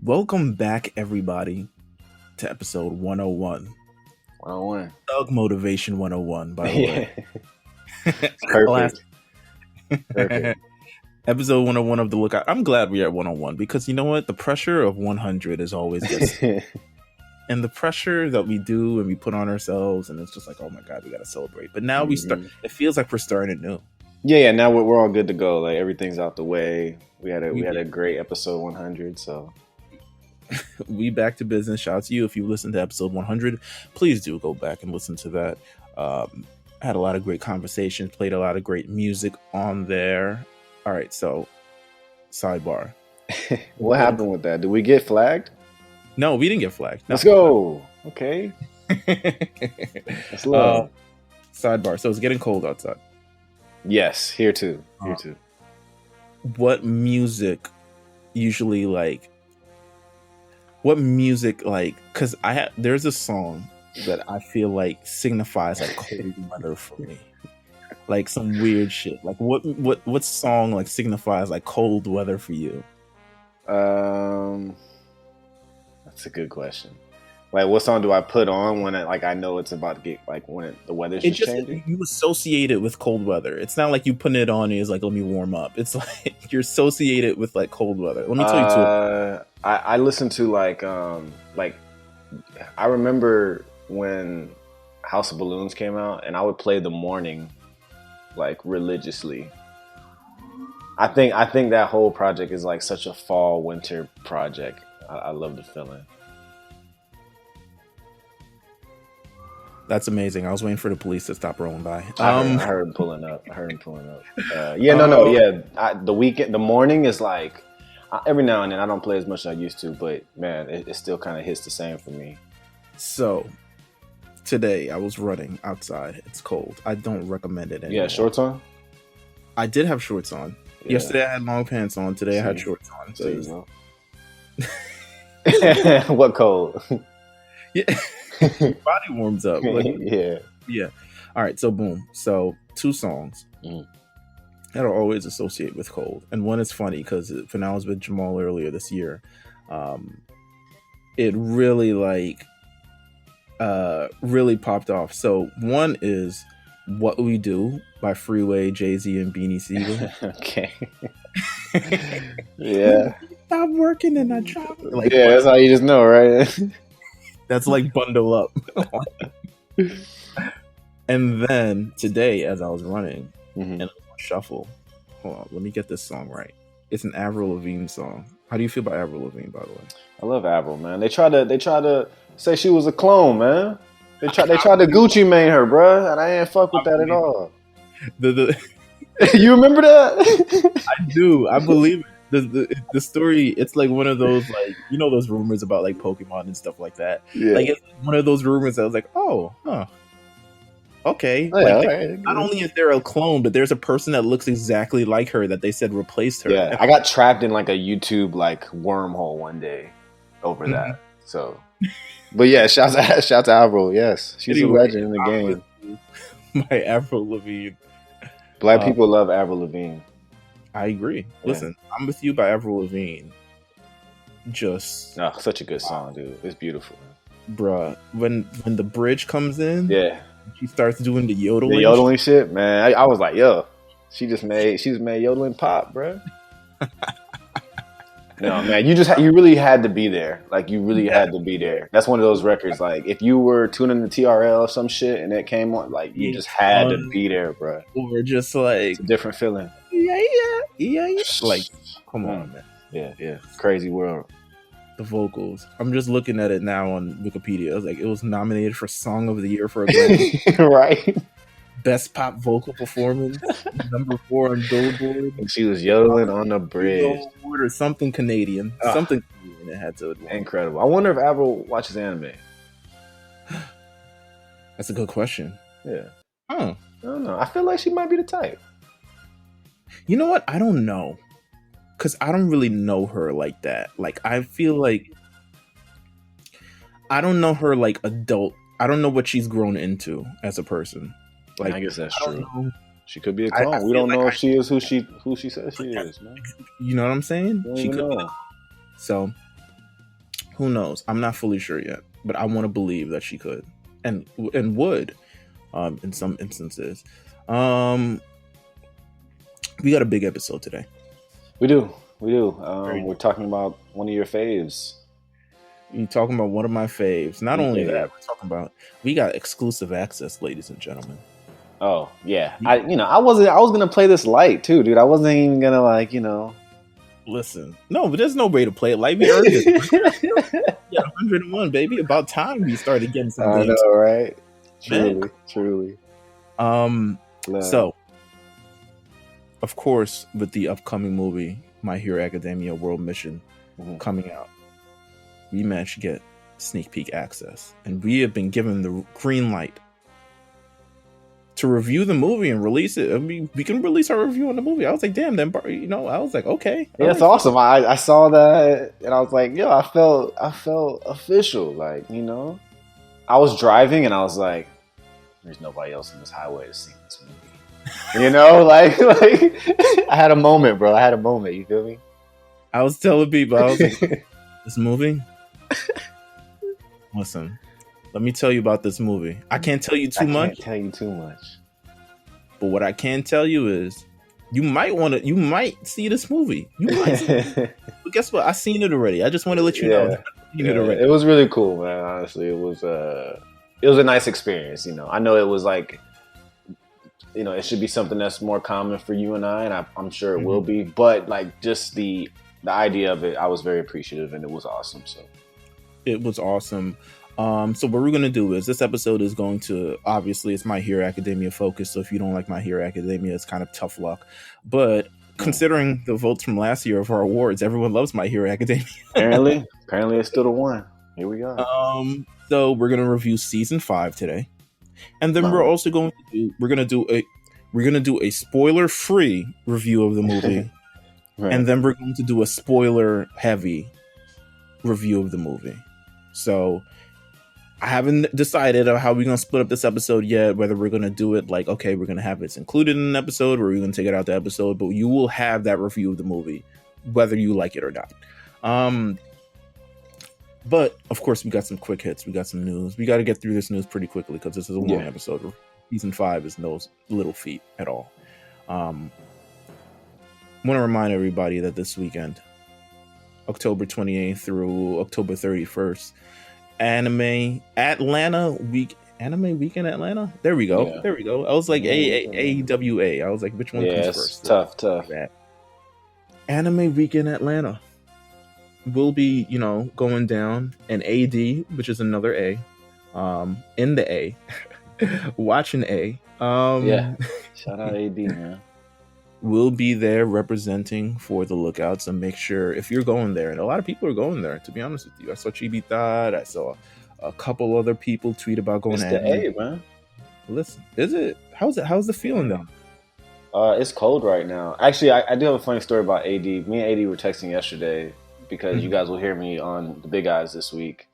Welcome back, everybody, to episode 101. 101. Thug Motivation 101, by the Yeah. way. Perfect. Perfect. Episode 101 of The Lookout. I'm glad we're at 101 because you know what? The pressure of 100 is always good. And the pressure that we do and we put on ourselves, and it's just like, oh my God, we got to celebrate. But now we start, it feels like we're starting anew. Yeah. Now we're all good to go. Like everything's out the way. We had a great episode 100. So we back to business. Shout out to you if you listened to episode 100. Please do go back and listen to that. Had a lot of great conversations, played a lot of great music on there. All right, so sidebar. what happened with that? Did we get flagged? No, we didn't get flagged. No. Let's go. Okay. Let's love. Sidebar. So it's getting cold outside. Yes, here too. Here too. What music usually like? What music like? Because there's a song that I feel like signifies like cold weather for me. Like some weird shit. Like what song like signifies like cold weather for you? That's a good question. Like, what song do I put on when I know it's about to get like when the weather's just changing? You associate it with cold weather. It's not like you putting it on and it's like let me warm up. It's like you're associated with like cold weather. Let me tell you too. I listen to like I remember when House of Balloons came out, and I would play The Morning like religiously. I think that whole project is like such a fall winter project. I love the feeling. That's amazing. I was waiting for the police to stop rolling by. I heard him pulling up. The weekend, The Morning is like every now and then. I don't play as much as I used to, but man, it still kind of hits the same for me. So today I was running outside. It's cold. I don't recommend it anymore. Yeah, shorts on? I did have shorts on. Yeah. Yesterday I had long pants on. Today I had shorts on. So you know. What cold? Yeah. Your body warms up. Like, yeah. All right, so boom. So 2 songs that are always associated with cold. And one is funny because when I was with Jamal earlier this year, it really really popped off. So one is What We Do by Freeway, Jay-Z, and Beanie Siegel. Okay. Yeah. Stop working and I travel. Like, yeah, that's how you just know, right? That's like Bundle Up. And then today, as I was running and shuffle, hold on, let me get this song right. It's an Avril Lavigne song. How do you feel about Avril Lavigne, by the way? I love Avril, man. They try to say she was a clone, man. They tried to Gucci Mane her, bruh, and I ain't fuck with that at all. You remember that? I do. I believe it. The story, it's like one of those, like, you know, those rumors about like Pokemon and stuff like that. Yeah. Like it's one of those rumors that I was like, okay. Oh, yeah, like, right. Not only is there a clone, but there's a person that looks exactly like her that they said replaced her. Yeah, I got trapped in like a YouTube like wormhole one day over that. So, but yeah, shout to Avril. Yes, she's a legend in the game. My Avril Lavigne. Black people love Avril Lavigne. I agree. Yeah. Listen, I'm With You by Avril Lavigne. Just such a good song, dude. It's beautiful, bruh. When the bridge comes in, yeah, she starts doing the yodeling. The yodeling shit, man. I was like, yo, she just made yodeling pop, bruh. No, man, you really had to be there. Like, you really had to be there. That's one of those records. Like, if you were tuning the TRL or some shit and it came on, like, you just had to be there, bruh. Or just like it's a different feeling. Yeah. Like, come on, man. Yeah. Crazy world. The vocals. I'm just looking at it now on Wikipedia. I was like, it was nominated for Song of the Year for a Grammy. Right. Best pop vocal performance, number 4 on Billboard. And she was yodeling on the bridge. Or something Canadian. Something Canadian it had to. Incredible. I wonder if Avril watches anime. That's a good question. Yeah. I don't know. I feel like she might be the type. You know what? I don't know. Because I don't really know her like that. Like, I feel like I don't know her like adult. I don't know what she's grown into as a person. Like, I guess that's true. She could be a clone. We don't know if she is who she says she is, man. You know what I'm saying? She could know. So Who knows? I'm not fully sure yet, but I want to believe that she could and would, in some instances. We got a big episode today. We do. We're talking about one of your faves. You're talking about one of my faves. Not only that, we're talking about we got exclusive access, ladies and gentlemen. Oh yeah, I was gonna play this light too, dude. I wasn't even gonna Listen, no, but there's no way to play it light. We earned it. Yeah, 101, baby. About time we started getting some games. I know, right? Truly. So, of course, with the upcoming movie, My Hero Academia World Mission coming out, we managed to get sneak peek access, and we have been given the green light to review the movie and release it. I mean, we can release our review on the movie. I was like, damn, then I was like, okay, yeah, it's awesome. I saw that and I was like, yo, I felt official. Like, I was driving and I was like, there's nobody else in this highway to see this movie. Like I had a moment, bro. You feel me? I was telling people, I was like, this movie. Listen, let me tell you about this movie. I can't tell you too much. But what I can tell you is you might see this movie. You might see it. But guess what? I've seen it already. I just want to let you know. It was really cool, man. Honestly, it was a nice experience. I know it was like, it should be something that's more common for you and I, and I'm sure it will be. But like just the idea of it, I was very appreciative, and it was awesome. So it was awesome. So what we're going to do is this episode is going to, obviously it's My Hero Academia focus. So if you don't like My Hero Academia, it's kind of tough luck. But considering the votes from last year of our awards, everyone loves My Hero Academia. Apparently it's still the one. Here we go. So we're going to review season 5 today. And then we're also going to do a spoiler free review of the movie. Right. And then we're going to do a spoiler heavy review of the movie. So I haven't decided how we're going to split up this episode yet, whether we're going to do it like, okay, we're going to have it included in an episode or we're going to take it out the episode, but you will have that review of the movie, whether you like it or not. But of course we got some quick hits. We got some news. We got to get through this news pretty quickly because this is a long episode. Season 5 is no little feat at all. Want to remind everybody that this weekend, October 28th through October 31st, Anime Weekend Atlanta. There we go. I was like AWA. I was like, which one comes first? Tough. Anime Weekend Atlanta will be, going down, and AD, which is another A, in the A, watching A. Shout out AD, man. Will be there representing for the Lookouts, and make sure if you're going there, and a lot of people are going there, to be honest with you. I saw Chibi Thought, I saw a couple other people tweet about going to A, man. Listen, is it? How's the feeling though? It's cold right now. Actually, I do have a funny story about AD. Me and AD were texting yesterday because you guys will hear me on the Big Eyes this week.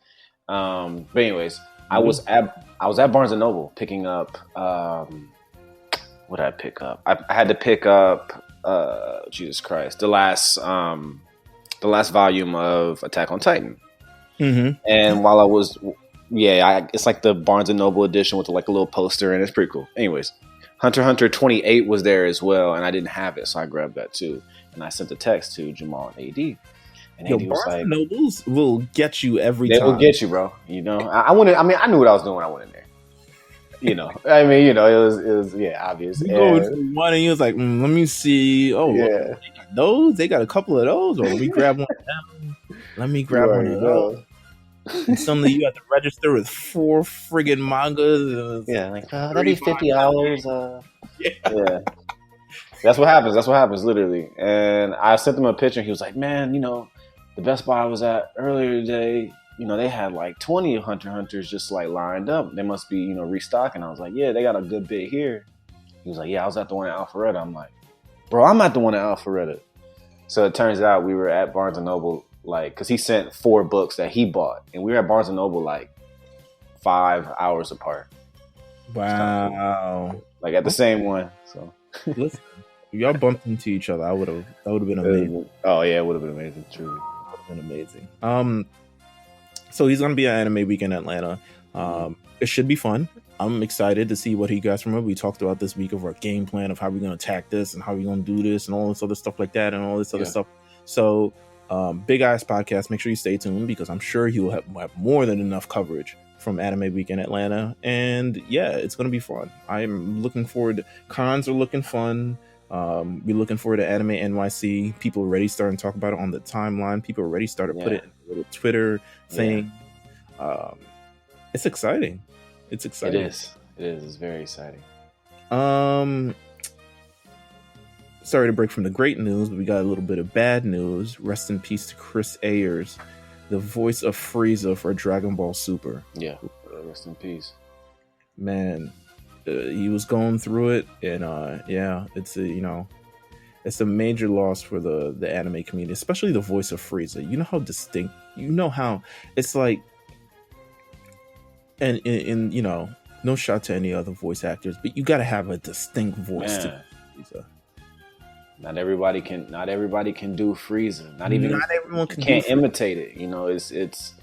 But anyways, I was at Barnes and Noble picking up. What did I pick up? I had to pick up Jesus Christ, the last volume of Attack on Titan. And while I was, it's like the Barnes and Noble edition with like a little poster, and it's pretty cool. Anyways, Hunter x Hunter 28 was there as well, and I didn't have it, so I grabbed that too. And I sent a text to Jamal and AD. And AD was like, Barnes and Nobles will get you every time. They will get you, bro. I knew what I was doing when I went in there. It was obvious. You go to one and he was like, let me see. Oh, yeah. Those? They got a couple of those? Or let me grab one of them. Let me grab one of those. And suddenly you have to register with 4 friggin' mangas. That'd be $50. Yeah. That's what happens, literally. And I sent him a picture and he was like, man, the Best Buy I was at earlier today, they had like 20 Hunter x Hunters just like lined up. They must be, restocking. I was like, yeah, they got a good bit here. He was like, yeah, I was at the one at Alpharetta. I'm like, bro, I'm at the one at Alpharetta. So it turns out we were at Barnes and Noble, like, because he sent 4 books that he bought. And we were at Barnes and Noble like 5 hours apart. Wow. Cool. Like at the same one. So listen, if y'all bumped into each other, that would have been amazing. Oh yeah, it would have been amazing, truly. Been amazing. So he's gonna be at Anime Week in Atlanta. It should be fun. I'm excited to see what he got from it. We talked about this week of our game plan of how we're gonna attack this and how we're gonna do this and all this other stuff like that and all this other stuff. So Big Eyes Podcast, make sure you stay tuned because I'm sure he will have more than enough coverage from Anime Week in Atlanta. And yeah, it's gonna be fun. I'm looking forward. Cons are looking fun. We're looking forward to Anime NYC. People already starting to talk about it on the timeline. People already started put it in a little Twitter thing. It's exciting. It's exciting. It is. It's very exciting. Sorry to break from the great news, but we got a little bit of bad news. Rest in peace to Chris Ayers, the voice of Frieza for Dragon Ball Super. Yeah, rest in peace. Man, he was going through it, and it's a major loss for the anime community, especially the voice of Frieza. You know how distinct. You know how it's like. And in no shot to any other voice actors, but you got to have a distinct voice to Frieza. Not everybody can do Frieza. Not everyone can't imitate it. It's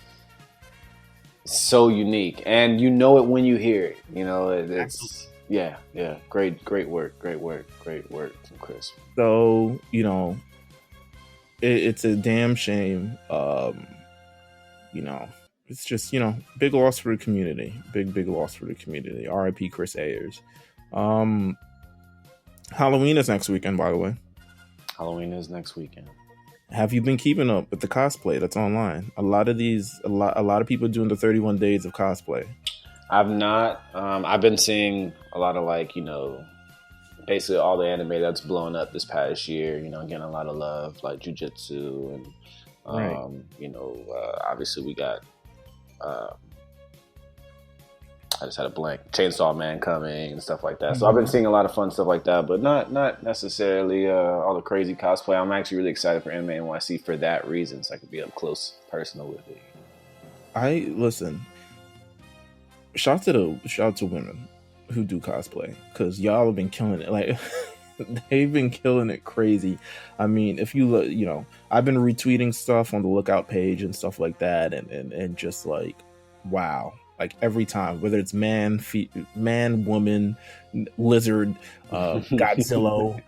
so unique, and you know it when you hear it. It's great work from Chris. So it's a damn shame. It's just, big loss for the community. Big loss for the community. R.I.P. Chris Ayers. Halloween is next weekend, by the way. Halloween is next weekend. Have you been keeping up with the cosplay that's online? A lot of people doing the 31 days of cosplay. I've not. I've been seeing a lot of basically all the anime that's blown up this past year. Getting a lot of love, like Jujutsu and obviously we got. I just had a blank. Chainsaw Man coming and stuff like that. So I've been seeing a lot of fun stuff like that, but not necessarily all the crazy cosplay. I'm actually really excited for Anime NYC for that reason, so I could be up close, personal with it. Listen. Shout out to women who do cosplay because y'all have been killing it. Like they've been killing it crazy. I mean, if you look, I've been retweeting stuff on the Lookout page and stuff like that, and just like, wow. Like every time, whether it's man, woman, lizard, Godzilla,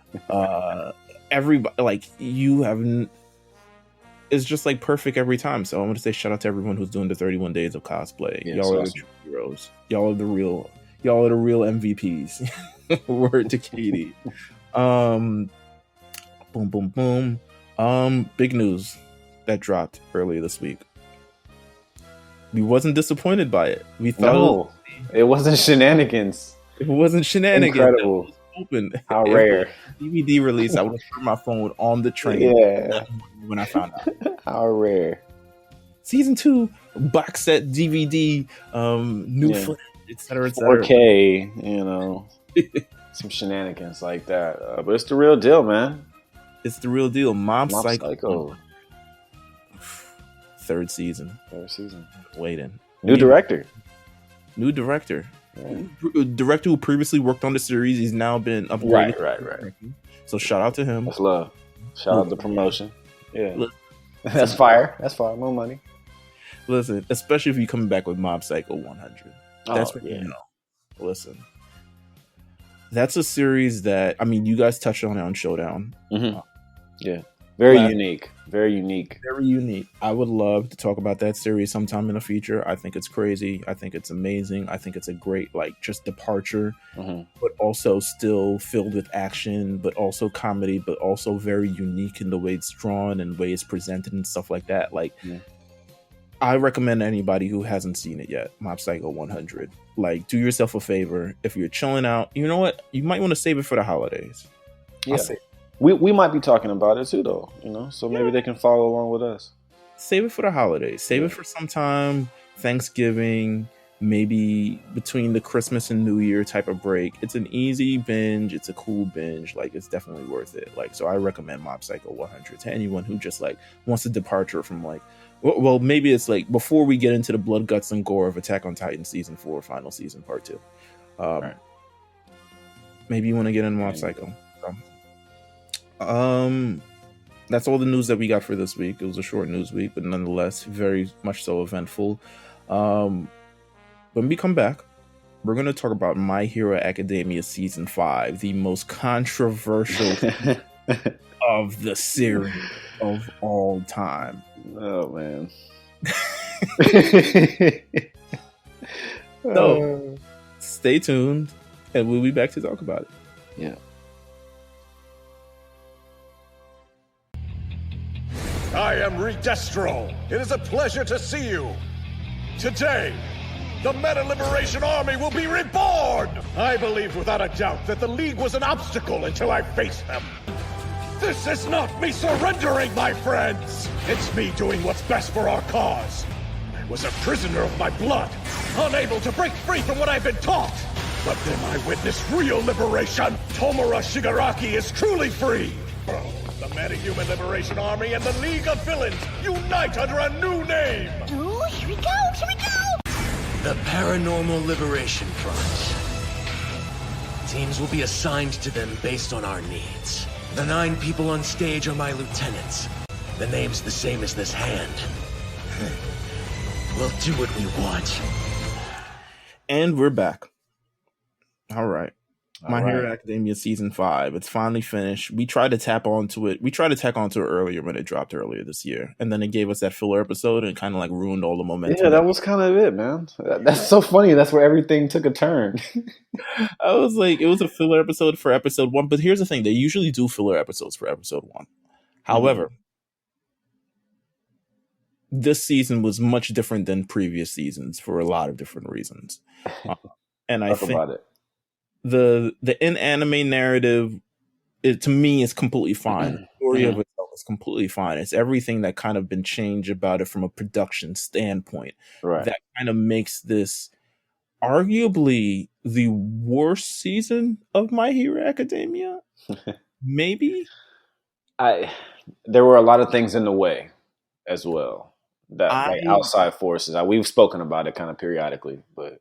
everybody, like you have, it's just like perfect every time. So I want to say shout out to everyone who's doing the 31 days of cosplay. Yeah, y'all are the true heroes. Y'all are the real MVPs. Word to Katie. Boom, boom, boom. Big news that dropped earlier this week. We wasn't disappointed by it. We thought it wasn't shenanigans. It wasn't shenanigans. Incredible. Open. How rare. DVD release. I would have put my phone on the train. Yeah. When I found out. How rare. Season 2 box set DVD. New footage, etc. 4K. Some shenanigans like that. But it's the real deal, man. It's the real deal. Mob Psycho. Third season. Waiting. New director. Yeah. Director who previously worked on the series. He's now been upgraded. Right. So shout out to him. That's love. Shout out to promotion. Yeah. That's fire. More money. Listen, especially if you're coming back with Mob Psycho 100. That's what you know. Listen. That's a series that, I mean, you guys touched on it on Showdown. Mm-hmm. Yeah. Very unique. Very unique. I would love to talk about that series sometime in the future. I think it's crazy. I think it's amazing. I think it's a great, just departure, but also still filled with action, but also comedy, but also very unique in the way it's drawn and the way it's presented and stuff like that. I recommend anybody who hasn't seen it yet, Mob Psycho 100. Do yourself a favor. If you're chilling out, you know what? You might want to save it for the holidays. Yeah. We might be talking about it too, though. So maybe they can follow along with us. Save it for the holidays. Save it for sometime Thanksgiving, maybe between the Christmas and New Year type of break. It's an easy binge. It's a cool binge. It's definitely worth it. So I recommend Mob Psycho 100 to anyone who just wants a departure from well, maybe it's before we get into the blood, guts, and gore of Attack on Titan season 4, final season, part 2. Right. Maybe you want to get into Mob Psycho. that's all the news that we got for this week. It was a short news week, but nonetheless, very much so eventful. When we come back, we're going to talk about My Hero Academia Season 5, the most controversial of the series of all time. Oh, man. So, stay tuned, and we'll be back to talk about it. Yeah. I am Redestro. It is a pleasure to see you. Today, the Meta Liberation Army will be reborn! I believe without a doubt that the League was an obstacle until I faced them. This is not me surrendering, my friends! It's me doing what's best for our cause. I was a prisoner of my blood, unable to break free from what I've been taught. But then I witnessed real liberation. Tomura Shigaraki is truly free. The Meta-Human Liberation Army and the League of Villains unite under a new name! Ooh, here we go, here we go! The Paranormal Liberation Front. Teams will be assigned to them based on our needs. The 9 people on stage are my lieutenants. The name's the same as this hand. We'll do what we want. And we're back. All right. My Hero Academia Season 5. It's finally finished. We tried to tap onto it. We tried to tack onto it earlier when it dropped earlier this year. And then it gave us that filler episode and kind of like ruined all the momentum. Yeah, that was kind of it, man. That's so funny. That's where everything took a turn. I was like, it was a filler episode for episode 1. But here's the thing. They usually do filler episodes for episode 1. However, this season was much different than previous seasons for a lot of different reasons. And I think about it. the in-anime narrative, to me, is completely fine. The story of itself is completely fine. It's everything that kind of been changed about it from a production standpoint. Right. That kind of makes this arguably the worst season of My Hero Academia. Maybe. There were a lot of things in the way as well. That like outside forces. We've spoken about it kind of periodically, but.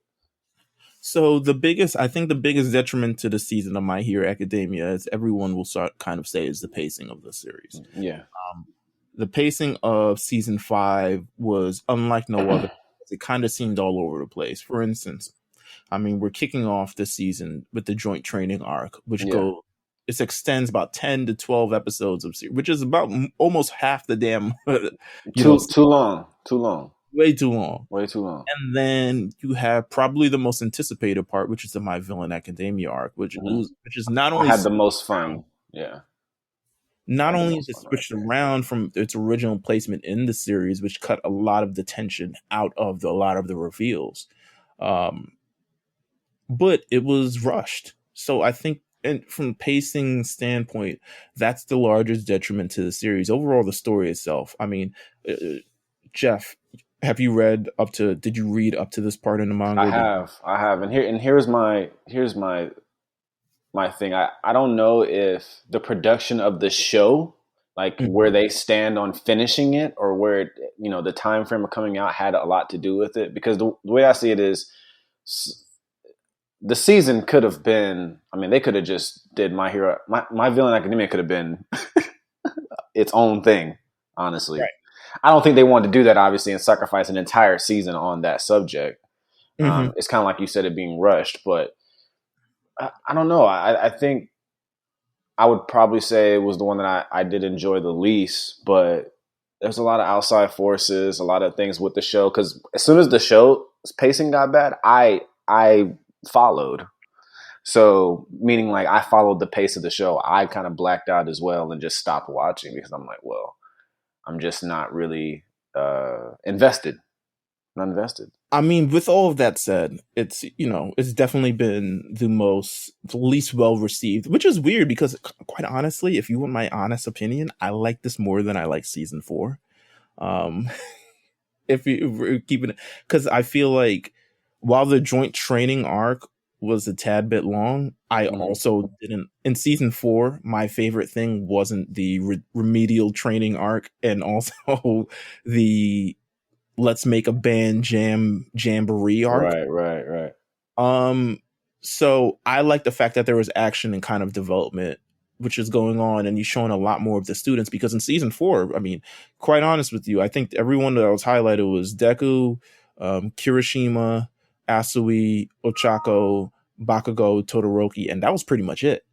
So I think the biggest detriment to the season of My Hero Academia, as everyone will kind of say, is the pacing of the series. Yeah. The pacing of season 5 was unlike no other. It kind of seemed all over the place. For instance, I mean, we're kicking off this season with the joint training arc, which it extends about 10 to 12 episodes of series, which is about almost half the damn. Too long. Way too long. And then you have probably the most anticipated part, which is the My Villain Academia arc, which is not only had the most fun. Yeah. Not only is it switched around from its original placement in the series, which cut a lot of the tension out of a lot of the reveals, but it was rushed. So I think, and from pacing standpoint, that's the largest detriment to the series. Overall, the story itself. I mean, Jeff, did you read up to this part in the manga? I have. And here's my thing. I don't know if the production of the show, like where they stand on finishing it, or where the time frame of coming out had a lot to do with it. Because the way I see it is, the season could have been. I mean, they could have just did My Villain Academia could have been its own thing. Honestly, right. I don't think they wanted to do that, obviously, and sacrifice an entire season on that subject. It's kind of like you said, it being rushed, but I don't know. I think I would probably say it was the one that I did enjoy the least, but there's a lot of outside forces, a lot of things with the show. Because as soon as the show's pacing got bad, I followed. So meaning like I followed the pace of the show. I kind of blacked out as well and just stopped watching because I'm like, well, I'm just not really invested. Not invested. I mean, with all of that said, it's definitely been the least well received, which is weird because, quite honestly, if you want my honest opinion, I like this more than I like season 4. If we're keeping it, because I feel like while the joint training arc was a tad bit long, I also didn't. In season 4, my favorite thing wasn't the remedial training arc, and also the let's make a band jamboree arc. Right. So I like the fact that there was action and kind of development which is going on, and you're showing a lot more of the students, because in season 4, I mean, quite honest with you, I think everyone that was highlighted was Deku, Kirishima, Asui, Ochako, Bakugo, Todoroki, and that was pretty much it.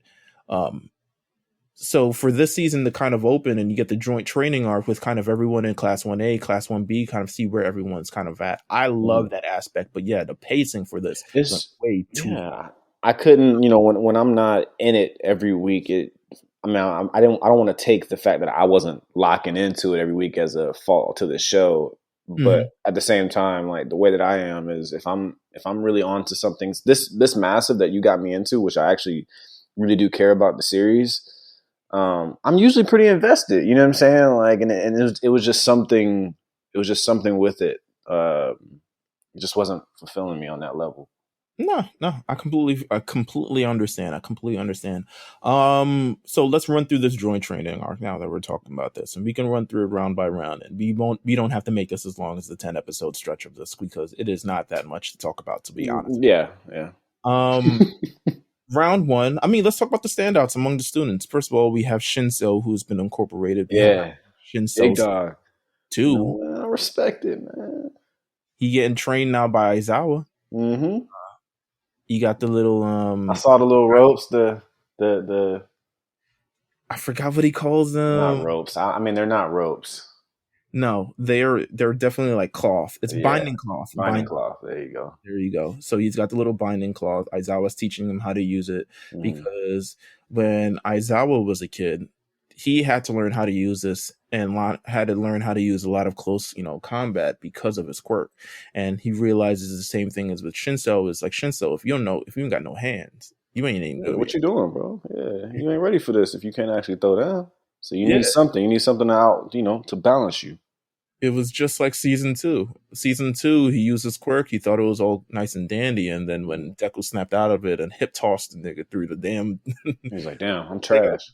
So for this season to kind of open and you get the joint training arc with kind of everyone in class 1A, class 1B, kind of see where everyone's kind of at. I love that aspect, but yeah, the pacing for this is way too long. I couldn't, when I'm not in it every week, I don't want to take the fact that I wasn't locking into it every week as a fault to the show. But at the same time, like the way that I am is if I'm really onto something this massive that you got me into, which I actually really do care about the series, I'm usually pretty invested. You know what I'm saying? Like, and it was just something with it. It just wasn't fulfilling me on that level. No, I completely understand. So let's run through this joint training arc now that we're talking about this, and we can run through it round by round, and we don't have to make this as long as the 10 episode stretch of this, because it is not that much to talk about, to be honest. Yeah. Round 1. I mean, let's talk about the standouts among the students. First of all, we have Shinso, who's been incorporated. Shinso big dog. 2. I respect it, man. He getting trained now by Aizawa. Mm-hmm. You got the little I saw the little ropes, the I forgot what he calls them. Not ropes. I mean, they're not ropes. No, they're definitely like cloth. It's binding cloth. Binding cloth. There you go. So he's got the little binding cloth. Aizawa's teaching him how to use it, because when Aizawa was a kid, he had to learn how to use this and had to learn how to use a lot of close, combat because of his quirk. And he realizes the same thing as with Shinso. Is like, Shinso, if you ain't got no hands, you ain't even good. What you doing, bro? Yeah, you ain't ready for this if you can't actually throw down. So you need something. You need something out, to balance you. It was just like season 2. Season 2, he used his quirk. He thought it was all nice and dandy, and then when Deku snapped out of it and hip tossed the nigga through the damn, he was like, "Damn, I'm trash."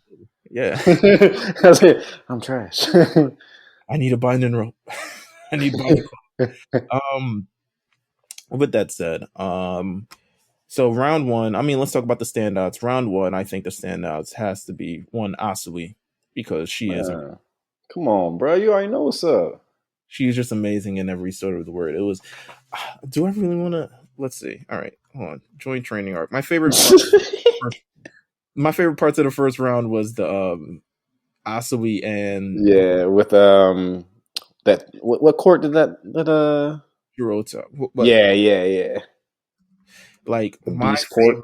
Yeah, that's it. I'm trash. I need a binding rope. I need binding rope. With that said, so round 1. I mean, let's talk about the standouts. Round 1, I think the standouts has to be one Asui, because she is. Come on, bro. You already know what's up. She's just amazing in every sort of the word. It was. Do I really want to? Let's see. All right, hold on. Joint training arc. My favorite parts of the first round was the Asui and with that what court did that Hirota. Yeah. Like the my beast court.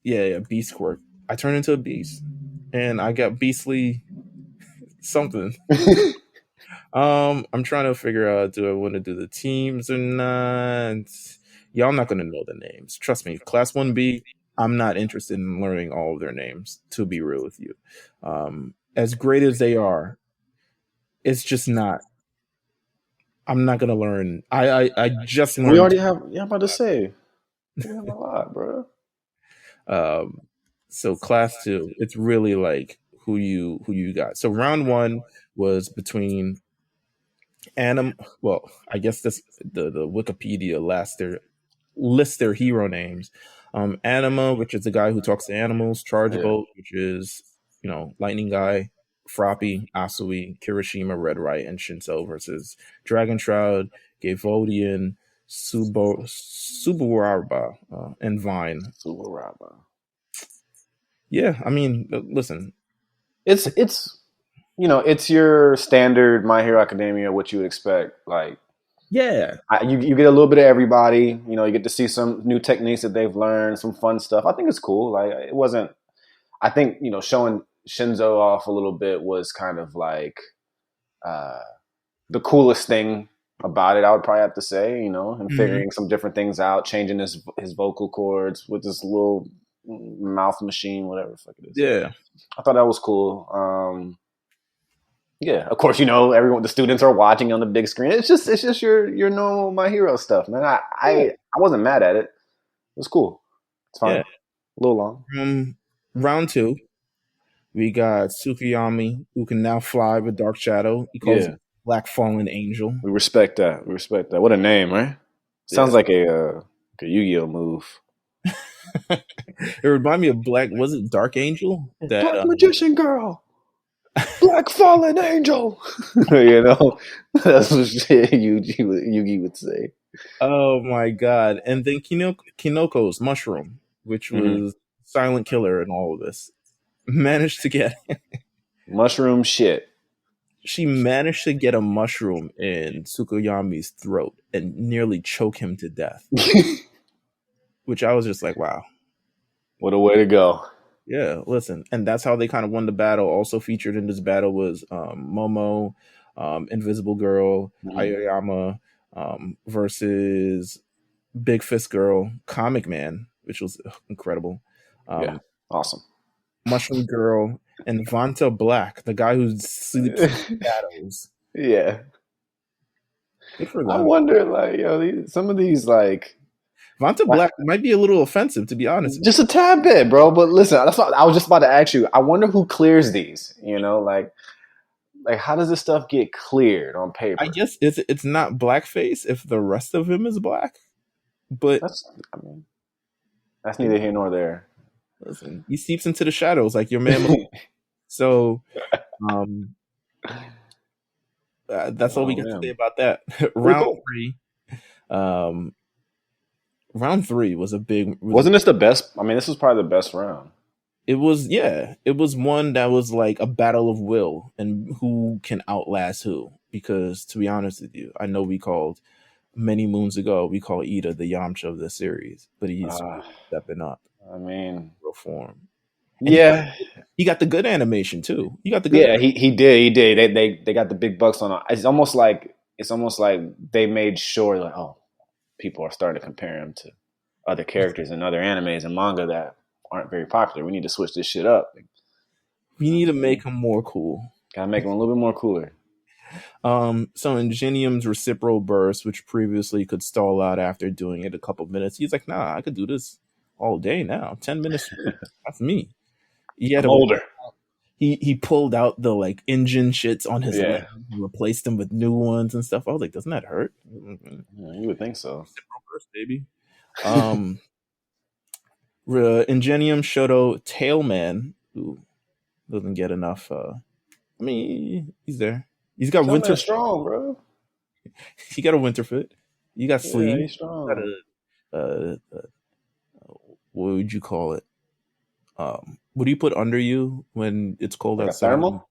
Yeah, beast court. I turned into a beast, and I got beastly something. I'm trying to figure out, do I want to do the teams or not? Y'all not going to know the names. Trust me. Class 1B, I'm not interested in learning all of their names, to be real with you. As great as they are, it's just not. I'm not going to learn. I just learned. We already have, I'm about to say. We have a lot, bro. So class 2, it's really like who you got. So round 1 was between well, I guess the Wikipedia lists their hero names. Anima, which is the guy who talks to animals. Chargeable, which is lightning guy. Froppy, Asui, Kirishima, Red Right, and Shinso versus Dragon Shroud, Gavodian, Subaraba, and Vine. Subaraba. Yeah, I mean, listen, it's it's your standard My Hero Academia, what you would expect. Like, yeah, you get a little bit of everybody. You get to see some new techniques that they've learned, some fun stuff. I think it's cool. Like, it wasn't. I think showing Shinzo off a little bit was kind of like the coolest thing about it. I would probably have to say, and figuring some different things out, changing his vocal cords with this little mouth machine, whatever the fuck it is. Yeah, I thought that was cool. Yeah, of course, everyone, the students are watching on the big screen. It's just your normal My Hero stuff, man. I wasn't mad at it. It was cool. It's fine. Yeah. A little long. Round 2, we got Tsukiyami, who can now fly with Dark Shadow. He calls it Black Fallen Angel. We respect that. What a name, right? Sounds like a Yu-Gi-Oh move. It reminded me of Black. Was it Dark Angel? That Black magician girl, black fallen angel. That's what shit Yugi would say. oh my god! And then Kinoko's mushroom, which was silent killer in all of this, managed to get. Mushroom shit. She managed to get a mushroom in Tsukuyomi's throat and nearly choke him to death. Which I was just like, wow. What a way to go. Yeah, listen. And that's how they kind of won the battle. Also featured in this battle was Momo, Invisible Girl, Aoyama, versus Big Fist Girl, Comic Man, which was incredible. Yeah, awesome. Mushroom Girl, and Vanta Black, the guy who sleeps in shadows. Yeah. Good for them. I wonder, like, some of these, like, Vanta Black might be a little offensive, to be honest. Just a tad bit, bro. But listen, that's what I was just about to ask you. I wonder who clears these. Like how does this stuff get cleared on paper? I guess it's not blackface if the rest of him is black, but that's neither here nor there. Listen, he seeps into the shadows like your man. So, that's all we got to say about that. Round three was a big. Wasn't this the best? I mean, this was probably the best round. It was, yeah. It was one that was like a battle of will and who can outlast who. Because to be honest with you, I know we called many moons ago, we called Ida the Yamcha of the series, but he's stepping up. I mean, real form. And yeah, he got the good animation too. He got the good. Yeah, he did. They got the big bucks on it. It's almost like they made sure, like, oh, people are starting to compare him to other characters in other animes and manga that aren't very popular. We need to switch this shit up. We need to make him more cool. Gotta make him a little bit more cooler. So Ingenium's reciprocal burst, which previously could stall out after doing it a couple minutes, he's like, nah, I could do this all day now. 10 minutes, that's me. I'm older. He pulled out the like engine shits on his leg and replaced them with new ones and stuff. I was like, doesn't that hurt? Yeah, you would think so. Burst, baby. Ingenium Shoto Tailman, who doesn't get enough. I mean, he's there. He's got Tailman's winter strong, bro. He got a winter fit. You got sleeve. Yeah, he's strong. Got what would you call it? What do you put under you when it's cold like outside? Thermal.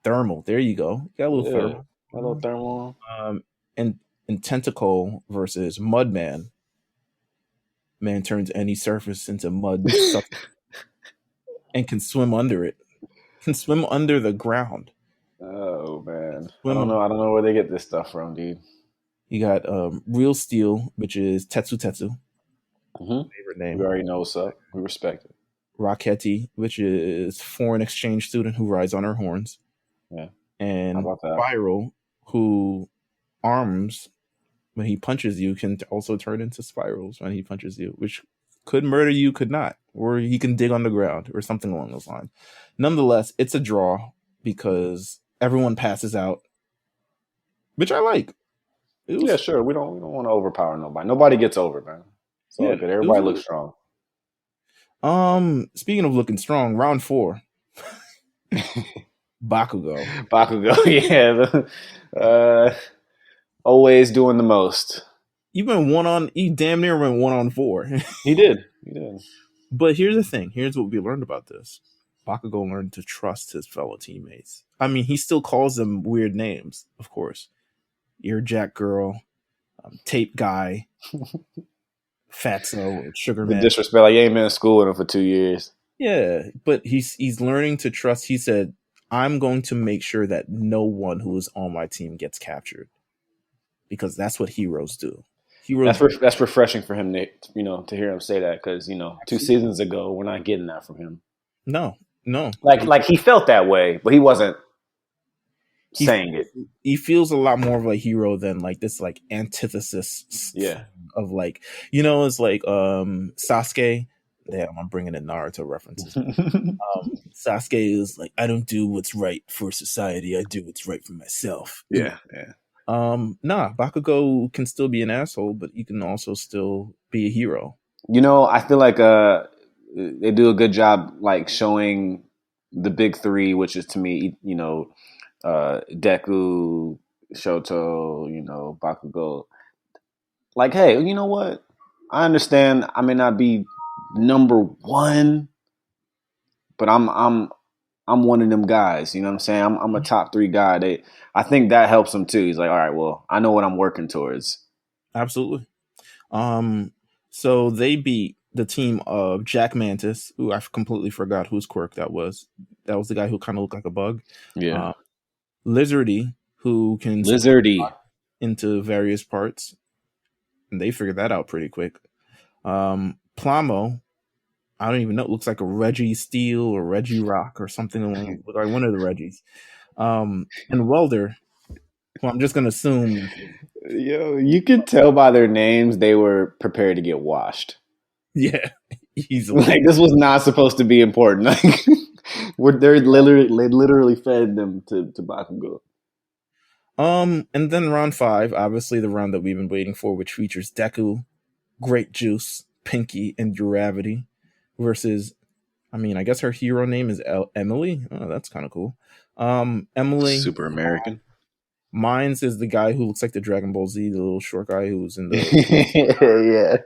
Thermal. There you go. You got a little thermal. A little thermal. And Tentacle versus Mudman. Man turns any surface into mud and can swim under it. Can swim under the ground. Oh man, I don't know where they get this stuff from, dude. You got Real Steel, which is Tetsu. Favorite name. We already know what's up. We respect it. Rocketti, which is foreign exchange student who rides on her horns. Yeah. And Spiral, who arms when he punches you can also turn into spirals when he punches you, which could murder you, could not, or he can dig on the ground or something along those lines. Nonetheless, it's a draw because everyone passes out, which I like. Yeah, sure. We don't want to overpower nobody. Nobody gets over, man. So good. Everybody looks strong. Speaking of looking strong, round 4. Bakugo, yeah. Always doing the most. He damn near went 1-on-4. He did. But here's the thing. Here's what we learned about this. Bakugo learned to trust his fellow teammates. I mean, he still calls them weird names, of course. Earjack Girl, Tape Guy, Fatso, Sugar Man. The disrespect, like, you ain't been in school with him for 2 years. Yeah, but he's learning to trust. He said, I'm going to make sure that no one who is on my team gets captured. Because that's what heroes do. That's refreshing for him to hear him say that, because 2 seasons ago we're not getting that from him. No. Like he felt that way, but he wasn't saying it. He feels a lot more of a hero than like this like antithesis. Yeah. Of like, it's like Sasuke. Damn, I'm bringing in Naruto references. Sasuke is like, I don't do what's right for society. I do what's right for myself. Yeah. Bakugo can still be an asshole, but he can also still be a hero. I feel like they do a good job like showing the big three, which is to me, Deku, Shoto, Bakugo. Like, hey, you know what? I understand I may not be number one, but I'm one of them guys. You know what I'm saying? I'm a top three guy. I think that helps him too. He's like, all right, well, I know what I'm working towards. Absolutely. So they beat the team of Jack Mantis, who I completely forgot whose quirk that was. That was the guy who kind of looked like a bug. Yeah. Lizardy, who can Lizardy into various parts, and they figured that out pretty quick. Plamo, I don't even know. It looks like a Reggie Steel or Reggie Rock or something along like one of the Reggies. And Welder, who I'm just gonna assume. Yo, you could tell by their names they were prepared to get washed. Yeah, easily. Like this was not supposed to be important. Like they literally fed them to Bakugo. And then round 5, obviously the round that we've been waiting for, which features Deku, Great Juice, Pinky, and Duravity versus, I guess her hero name is Emily. Oh, that's kind of cool. Emily, Super American. Mines is the guy who looks like the Dragon Ball Z, the little short guy who's in the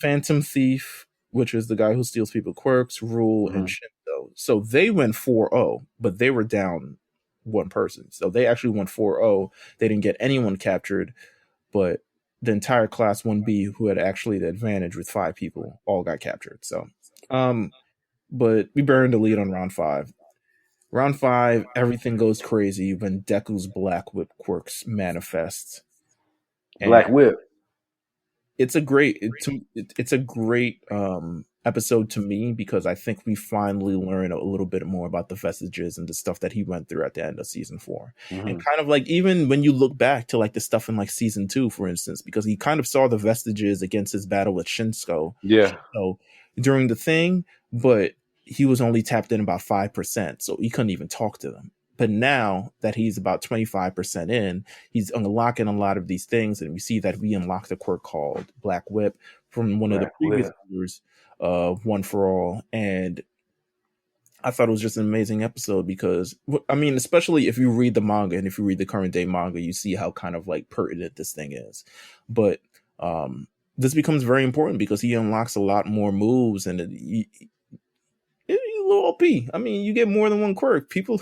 Phantom Thief, which is the guy who steals people quirks, Rule, and Shinto. So they went 4-0, but they were down one person. So they actually went 4-0. They didn't get anyone captured, but the entire class 1B, who had actually the advantage with 5 people, all got captured. So, but we burned the lead on round 5. Round 5, everything goes crazy when Deku's Black Whip quirks manifest. Black Whip. It's a great episode to me because I think we finally learn a little bit more about the vestiges and the stuff that he went through at the end of season 4. Mm-hmm. And kind of like even when you look back to like the stuff in like season 2, for instance, because he kind of saw the vestiges against his battle with Shinsuko. Yeah. So during the thing, but he was only tapped in about 5%, so he couldn't even talk to them. But now that he's about 25% in, he's unlocking a lot of these things, and we see that we unlocked a quirk called Black Whip from one of the previous members of One for All. And I thought it was just an amazing episode because, especially if you read the manga and if you read the current day manga, you see how kind of like pertinent this thing is. But this becomes very important because he unlocks a lot more moves and a little OP. You get more than one quirk. People,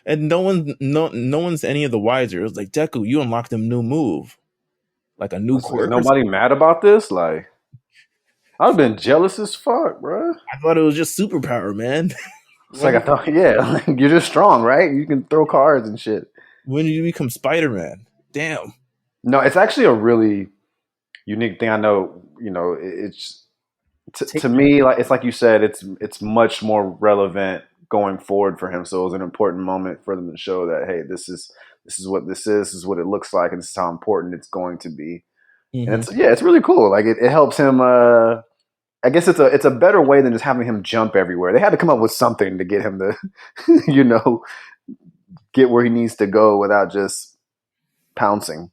and no one's any of the wiser. It's like, Deku, you unlocked a new move, like a new quirk. Nobody mad about this? Like, I've been jealous as fuck, bro. I thought it was just superpower, man. It's like I thought, yeah, you're just strong, right? You can throw cards and shit. When did you become Spider-Man? Damn. No, it's actually a really unique thing. I know, it's to me, like it's like you said, it's much more relevant going forward for him. So it was an important moment for them to show that, hey, this is what this is what it looks like, and this is how important it's going to be. Mm-hmm. And it's really cool. Like it helps him. I guess it's a better way than just having him jump everywhere. They had to come up with something to get him to, get where he needs to go without just pouncing.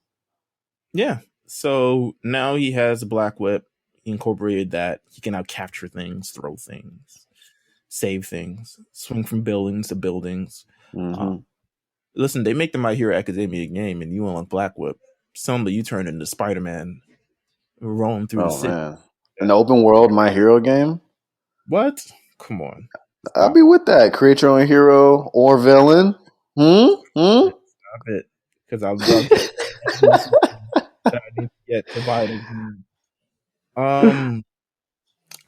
Yeah. So now he has a Black Whip. He incorporated that. He can now capture things, throw things, save things, swing from buildings to buildings. Mm-hmm. Listen, they make the My Hero Academia game, and you unlock Black Whip. Suddenly, you turn into Spider-Man, rolling through the city. Man. An open world My Hero game? What? Come on. I'll be with that. Create your own hero or villain. Stop it. Because I love that I need to get divided.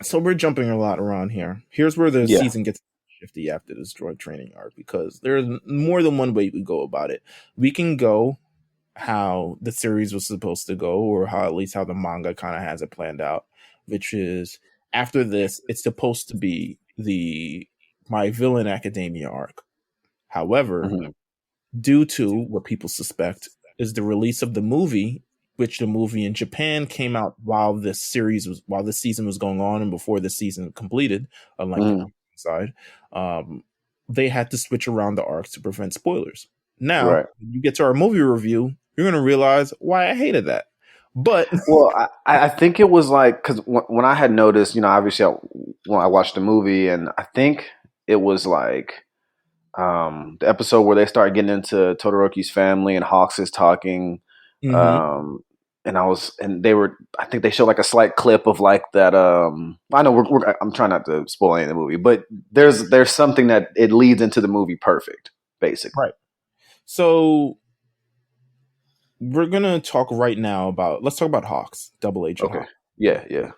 So we're jumping a lot around here. Here's where the season gets shifty after this droid training arc, because there's more than one way we go about it. We can go how the series was supposed to go, or how at least how the manga kind of has it planned out, which is after this, it's supposed to be the My Villain Academia arc. However, due to what people suspect is the release of the movie, which the movie in Japan came out while this season was going on and before the season completed, unlike the side, they had to switch around the arcs to prevent spoilers. Now, when you get to our movie review, you're going to realize why I hated that. But Well, I think it was like because when I had noticed, obviously when I watched the movie, and I think it was like the episode where they start getting into Todoroki's family and Hawks is talking, mhm. um, and they were, I think they showed like a slight clip of like that. I know I'm trying not to spoil any of the movie, but there's something that it leads into the movie perfect, basically. Right. So we're gonna talk right now about. Let's talk about Hawks, Double Agent Okay. Hawks. Yeah.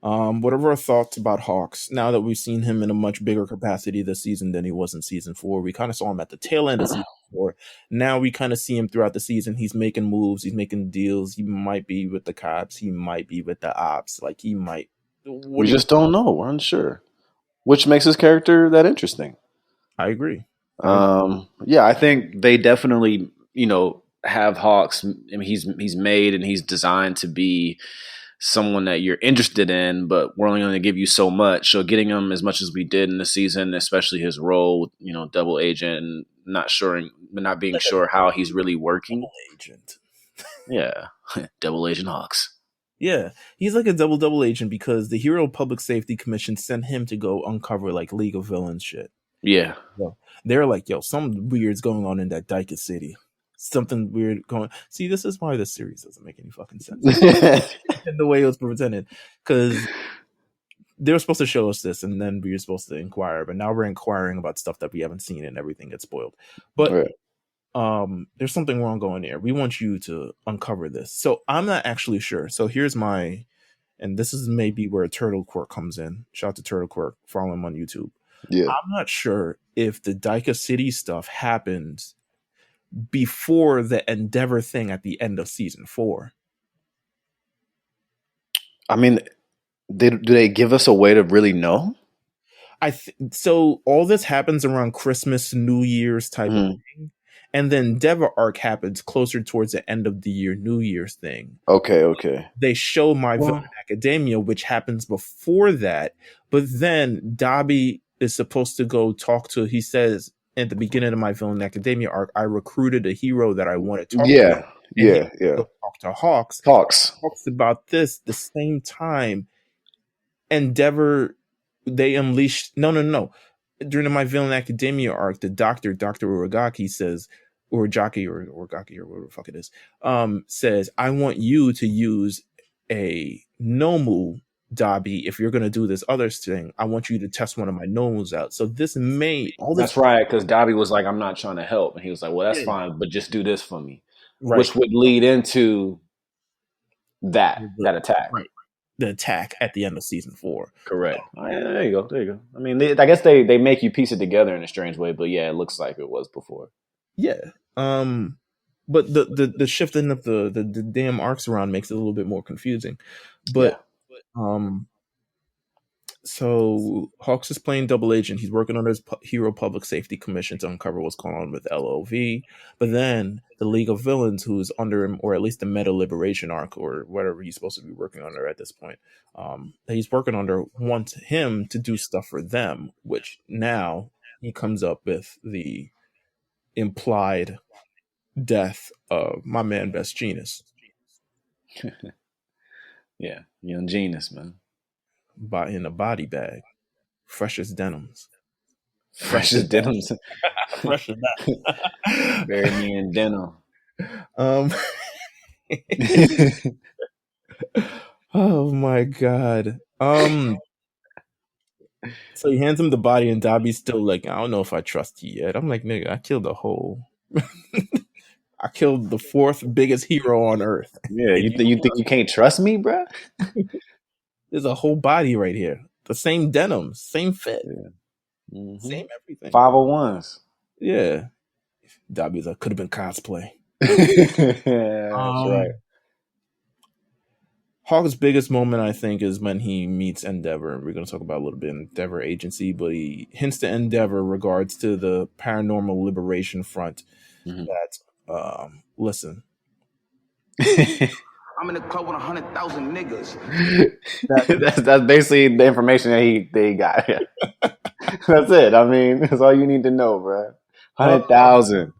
What are our thoughts about Hawks now that we've seen him in a much bigger capacity this season than he was in season 4? We kind of saw him at the tail end of season 4. Now we kind of see him throughout the season. He's making moves. He's making deals. He might be with the cops. He might be with the ops. Like he might. We just don't know. We're unsure, which makes his character that interesting. I agree. Yeah, I think they definitely, have Hawks. I mean, he's made and he's designed to be someone that you're interested in, but we're only going to give you so much. So getting him as much as we did in the season, especially his role, double agent, and not being sure how he's really working. Double agent. Yeah, double agent Hawks. Yeah, he's like a double agent because the Hero Public Safety Commission sent him to go uncover like League of Villains shit. Yeah. So they're like, yo, something weird's going on in that Daika city. Something weird going. See, this is why this series doesn't make any fucking sense. And the way it was presented, because they were supposed to show us this, and then we were supposed to inquire, but now we're inquiring about stuff that we haven't seen, and everything gets spoiled. But there's something wrong going there. We want you to uncover this. So I'm not actually sure. So here's my, and this is maybe where Turtle Quirk comes in. Shout out to Turtle Quirk. Follow him on YouTube. Yeah. I'm not sure if the Daika City stuff happens before the Endeavor thing at the end of season 4. I mean, do they give us a way to really know? So all this happens around Christmas, New Year's type of thing. And then Endeavor arc happens closer towards the end of the year, New Year's thing. Okay. They show My Villain Academia, which happens before that. But then Dobby is supposed to go talk to, he says, at the beginning of My Villain Academia arc, I recruited a hero that I want to talk to. Yeah. Talk to Hawks. Hawks talks about this the same time. Endeavor, they unleashed. No. During the My Villain Academia arc, the Dr. Uragaki says, Uragaki or whatever the fuck it is, says, I want you to use a Nomu, Dobby. If you're going to do this other thing, I want you to test one of my Nomus out. So this made all this. That's right, because Dobby was like, I'm not trying to help. And he was like, well, that's fine, but just do this for me. Right. Which would lead into that attack. Right. The attack at the end of season 4. Correct. There you go. I mean, I guess they make you piece it together in a strange way, but yeah, it looks like it was before. Yeah. But the shifting of the damn arcs around makes it a little bit more confusing. But so Hawks is playing double agent. He's working under his Hero Public Safety Commission to uncover what's going on with LOV. But then the League of Villains, who's under him, or at least the Meta Liberation arc, or whatever he's supposed to be working under at this point, he's working under, wants him to do stuff for them, which now he comes up with the implied death of my man Best Genius. Yeah, young Genius, man. In a body bag, fresh as denims. Fresh as denims. Fresh as that. Bury me in denim. Oh my god. So he hands him the body, and Dobby's still like, I don't know if I trust you yet. I'm like, nigga, I killed the whole. I killed the 4th biggest hero on Earth. Yeah, you think you can't trust me, bro? There's a whole body right here. The same denim, same fit, same everything. 501s. Yeah. Dobby's like, could have been cosplay. That's right. Hawk's biggest moment, I think, is when he meets Endeavor. We're going to talk about a little bit Endeavor Agency, but he hints to Endeavor regards to the Paranormal Liberation Front. That, listen. I'm in a club with 100,000 niggas. That's basically the information that they got. That's it. I mean, that's all you need to know, bro. 100,000.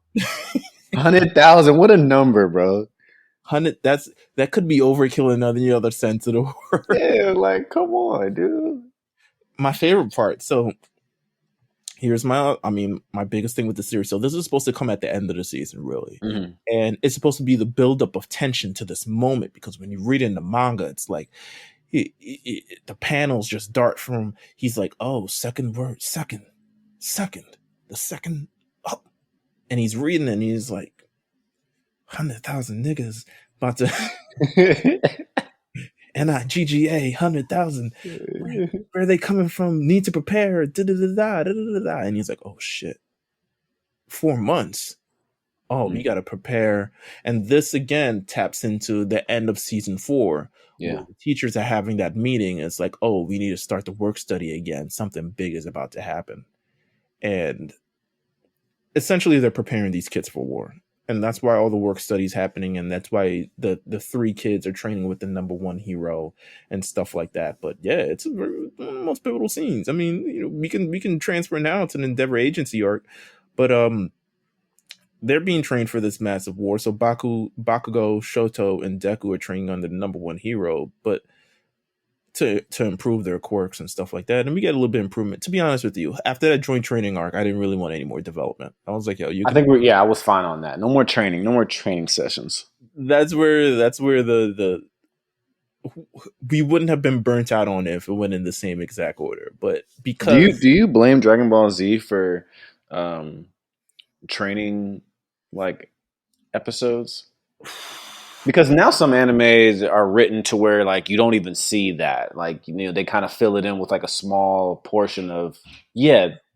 100,000. What a number, bro. Hunnid, that could be overkill in any other sense of the word. Yeah, like come on, dude. My favorite part. So here's my biggest thing with the series. So this is supposed to come at the end of the season, really. Mm-hmm. And it's supposed to be the buildup of tension to this moment, because when you read it in the manga, it's like the panels just dart from, he's like, oh, second word, second, the second, oh. And he's reading and he's like, 100,000 niggas about to NIGGA 100,000. Where are they coming from? Need to prepare. Da, da, da, da, da, da, da. And he's like, oh shit, 4 months. Oh, we got to prepare. And this again taps into the end of season 4. Yeah. Where the teachers are having that meeting. It's like, oh, we need to start the work study again. Something big is about to happen. And essentially they're preparing these kids for war. And that's why all the work studies happening, and that's why the 3 kids are training with the number 1 hero and stuff like that. But yeah, it's one of the most pivotal scenes. I mean, we can transfer now to an Endeavor agency arc, but they're being trained for this massive war. So Bakugo, Shoto, and Deku are training under the number 1 hero, but to improve their quirks and stuff like that. And we get a little bit of improvement. To be honest with you, after that joint training arc, I didn't really want any more development. I was like, yo, I was fine on that. No more training sessions. That's where the we wouldn't have been burnt out on it if it went in the same exact order. But because do you blame Dragon Ball Z for training like episodes? Because now some animes are written to where like you don't even see that. Like, they kind of fill it in with like a small portion of,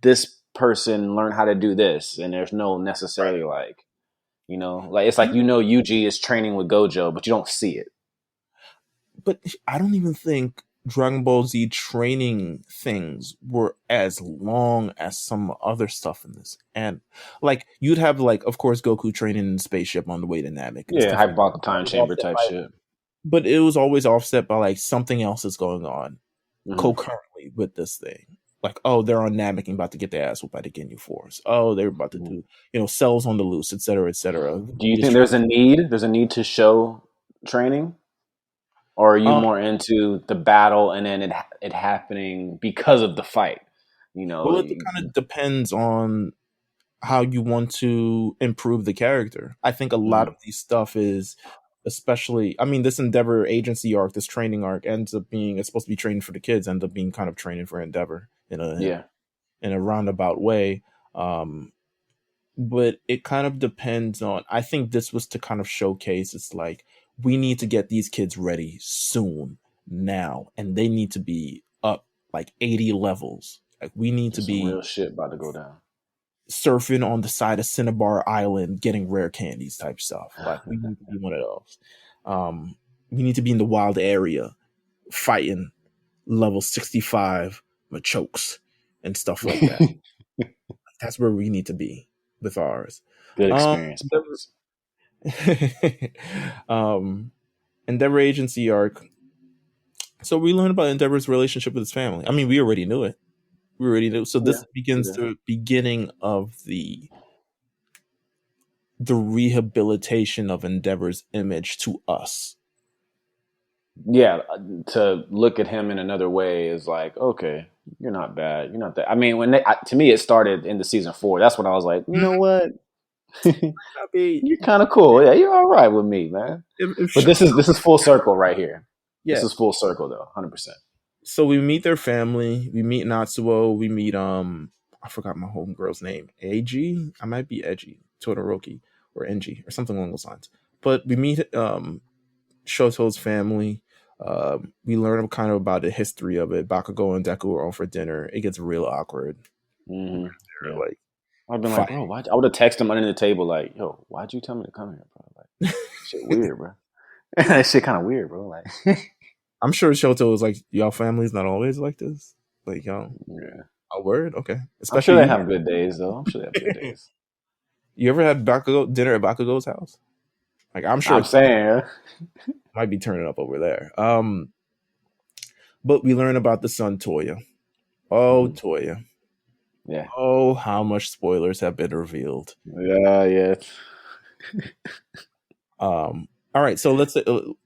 this person learned how to do this, and there's no necessarily like, like it's like Yuji is training with Gojo, but you don't see it. But I don't even think Dragon Ball Z training things were as long as some other stuff in this. And like you'd have like, of course, Goku training in the spaceship on the way to Namek. Yeah, hyperbolic time chamber type shit. But it was always offset by like something else is going on concurrently with this thing. Like, oh, they're on Namek and about to get their ass whooped by the Ginyu Force. Oh, they're about to do, cells on the loose, et cetera, et cetera. Do you think there's a need to show training? Or are you more into the battle and then it happening because of the fight? Well, it kind of depends on how you want to improve the character. I think a lot of these stuff is, especially, this Endeavor agency arc, this training arc ends up being, it's supposed to be training for the kids, ends up being kind of training for Endeavor in a roundabout way. But it kind of depends on, I think this was to kind of showcase, it's like, we need to get these kids ready soon, now, and they need to be up like 80 levels. Like we need to be real shit about to go down, surfing on the side of Cinnabar Island, getting rare candies type stuff. Like we need to be one of those. We need to be in the wild area, fighting level 65 Machokes and stuff like that. That's where we need to be with ours. Good experience. Endeavor agency arc. So we learned about Endeavor's relationship with his family. We already knew it. So this begins the beginning of the rehabilitation of Endeavor's image to us. Yeah, to look at him in another way is like, okay, you're not bad. You're not that. To me, it started in the season 4. That's when I was like, you know what? You're kind of cool. Yeah, you're all right with me, man. But this is full circle right here. Yeah. This is full circle though, 100%. So we meet their family. We meet Natsuo. We meet I forgot my homegirl's name. Eiji? I might be Edgy. Todoroki or Enji or something along those lines. But we meet Shoto's family. We learn kind of about the history of it. Bakugo and Deku are on for dinner. It gets real awkward. Mm-hmm. Like, I've been like, bro, I would have texted him under the table like, yo, why'd you tell me to come here, bro? Like, shit weird, bro. That shit kind of weird, bro. Like, I'm sure Shoto was like, y'all family's not always like this. Like, y'all, a word, okay. Especially, I'm sure they have good days, though. I'm sure they have good days. You ever had dinner at Bakugo's house? Like, I'm sure. I'm saying, might be turning up over there. But we learn about the son Toya. Oh, Toya. Yeah. Oh, how much spoilers have been revealed. Yeah. All right, so let's. All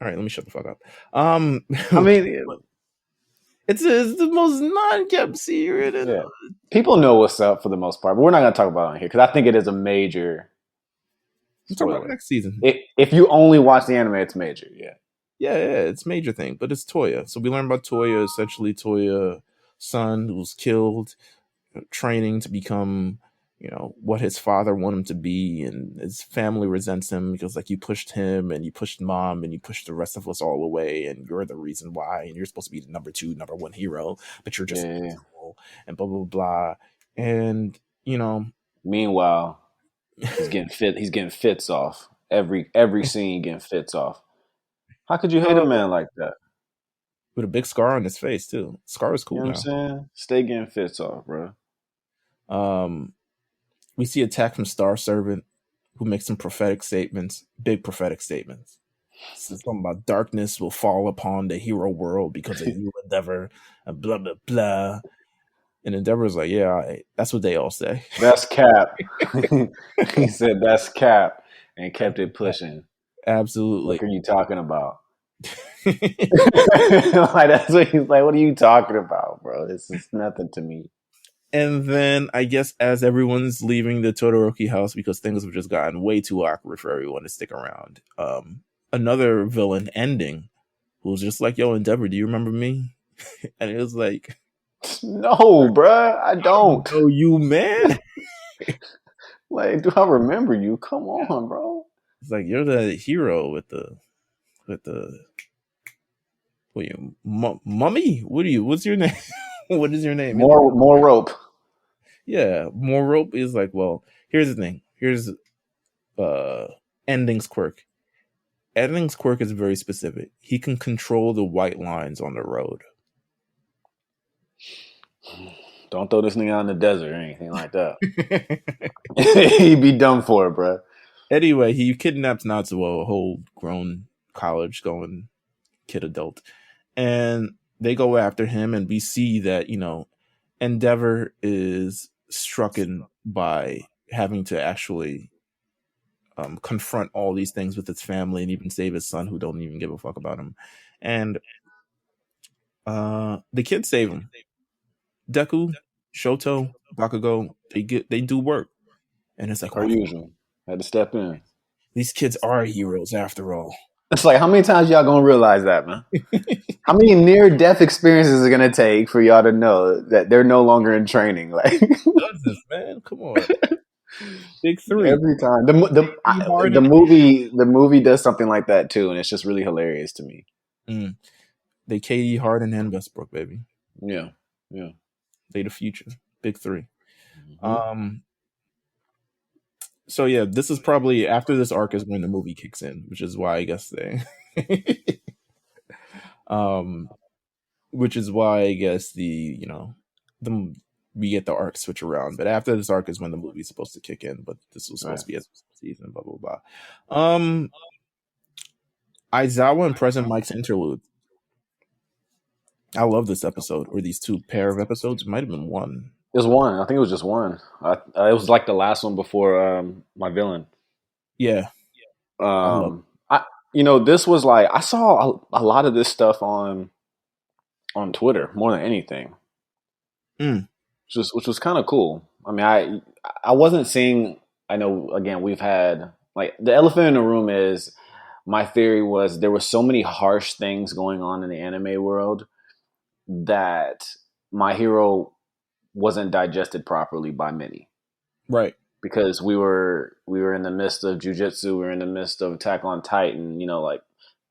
right, let me shut the fuck up. I mean, it's the most non-kept secret. yeah, people know what's up for the most part, but we're not gonna talk about it on here because I think it is a major I'm talking about spoiler. next season. If you only watch the anime, it's major. Yeah. Yeah, it's a major thing, but it's Toya. So we learn about Toya. Essentially, Toya's son who was killed, training to become, what his father wanted him to be, and his family resents him because like you pushed him and you pushed mom and you pushed the rest of us all away, and you're the reason why, and you're supposed to be the number 2, number 1 hero, but you're just miserable, and blah blah blah, and Meanwhile, he's getting fits off every scene, getting fits off. How could you hate a man like that? with a big scar on his face too. Scar is cool You know what I'm saying? Stay getting fits off, bro. We see attack from Star Servant, who makes some prophetic statements, big prophetic statements. So something about darkness will fall upon the hero world because of you, Endeavor, and blah blah blah. And Endeavor's like, yeah, all right. That's what they all say. That's cap. He said that's cap and kept it pushing. Absolutely. What are you talking about? Like that's what he's like. What are you talking about, bro? This is nothing to me. And then I guess as everyone's leaving the Todoroki house because things have just gotten way too awkward for everyone to stick around, another villain ending who's just like, yo, Endeavor, do you remember me? And it was like, no, bruh, I don't. Oh, you man. Like, do I remember you? Come on, bro. It's like you're the hero with the what are you, mummy? What's your name? What is your name? More rope. Yeah, more rope is like, well, here's the thing. Here's Ending's quirk. Ending's quirk is very specific. He can control the white lines on the road. Don't throw this nigga out in the desert or anything like that. He'd be done for it, bro. Anyway, he kidnaps Natsuo, a whole grown college-going kid adult. And they go after him, and we see that, Endeavor is strucken by having to actually confront all these things with his family and even save his son who don't even give a fuck about him. And the kids save him. Deku, Shoto, Bakugo, they do work. And it's like, per usual. Had to step in. These kids are heroes after all. It's like, how many times y'all gonna realize that, man? How many near-death experiences is it gonna take for y'all to know that they're no longer in training? Like, does this, man? Come on, big 3 every time. The movie does something like that too, and it's just really hilarious to me. They KD Harden and Westbrook, baby. Yeah. They the future, big 3. So yeah, this is probably after this arc is when the movie kicks in, which is why I guess which is why I guess we get the arc switch around. But after this arc is when the movie's supposed to kick in. But this was supposed to be a season, blah blah blah. Aizawa and Present Mike's interlude. I love this episode, or these 2 pair of episodes. It might have been one. It was one. I think it was just one. It was like the last one before my villain. Yeah. This was like, I saw a lot of this stuff on Twitter more than anything, which was kind of cool. I mean, I wasn't seeing. I know, again, we've had like the elephant in the room is my theory was there were so many harsh things going on in the anime world that My Hero wasn't digested properly by many. Right. Because we were in the midst of Jujutsu, we were in the midst of Attack on Titan, like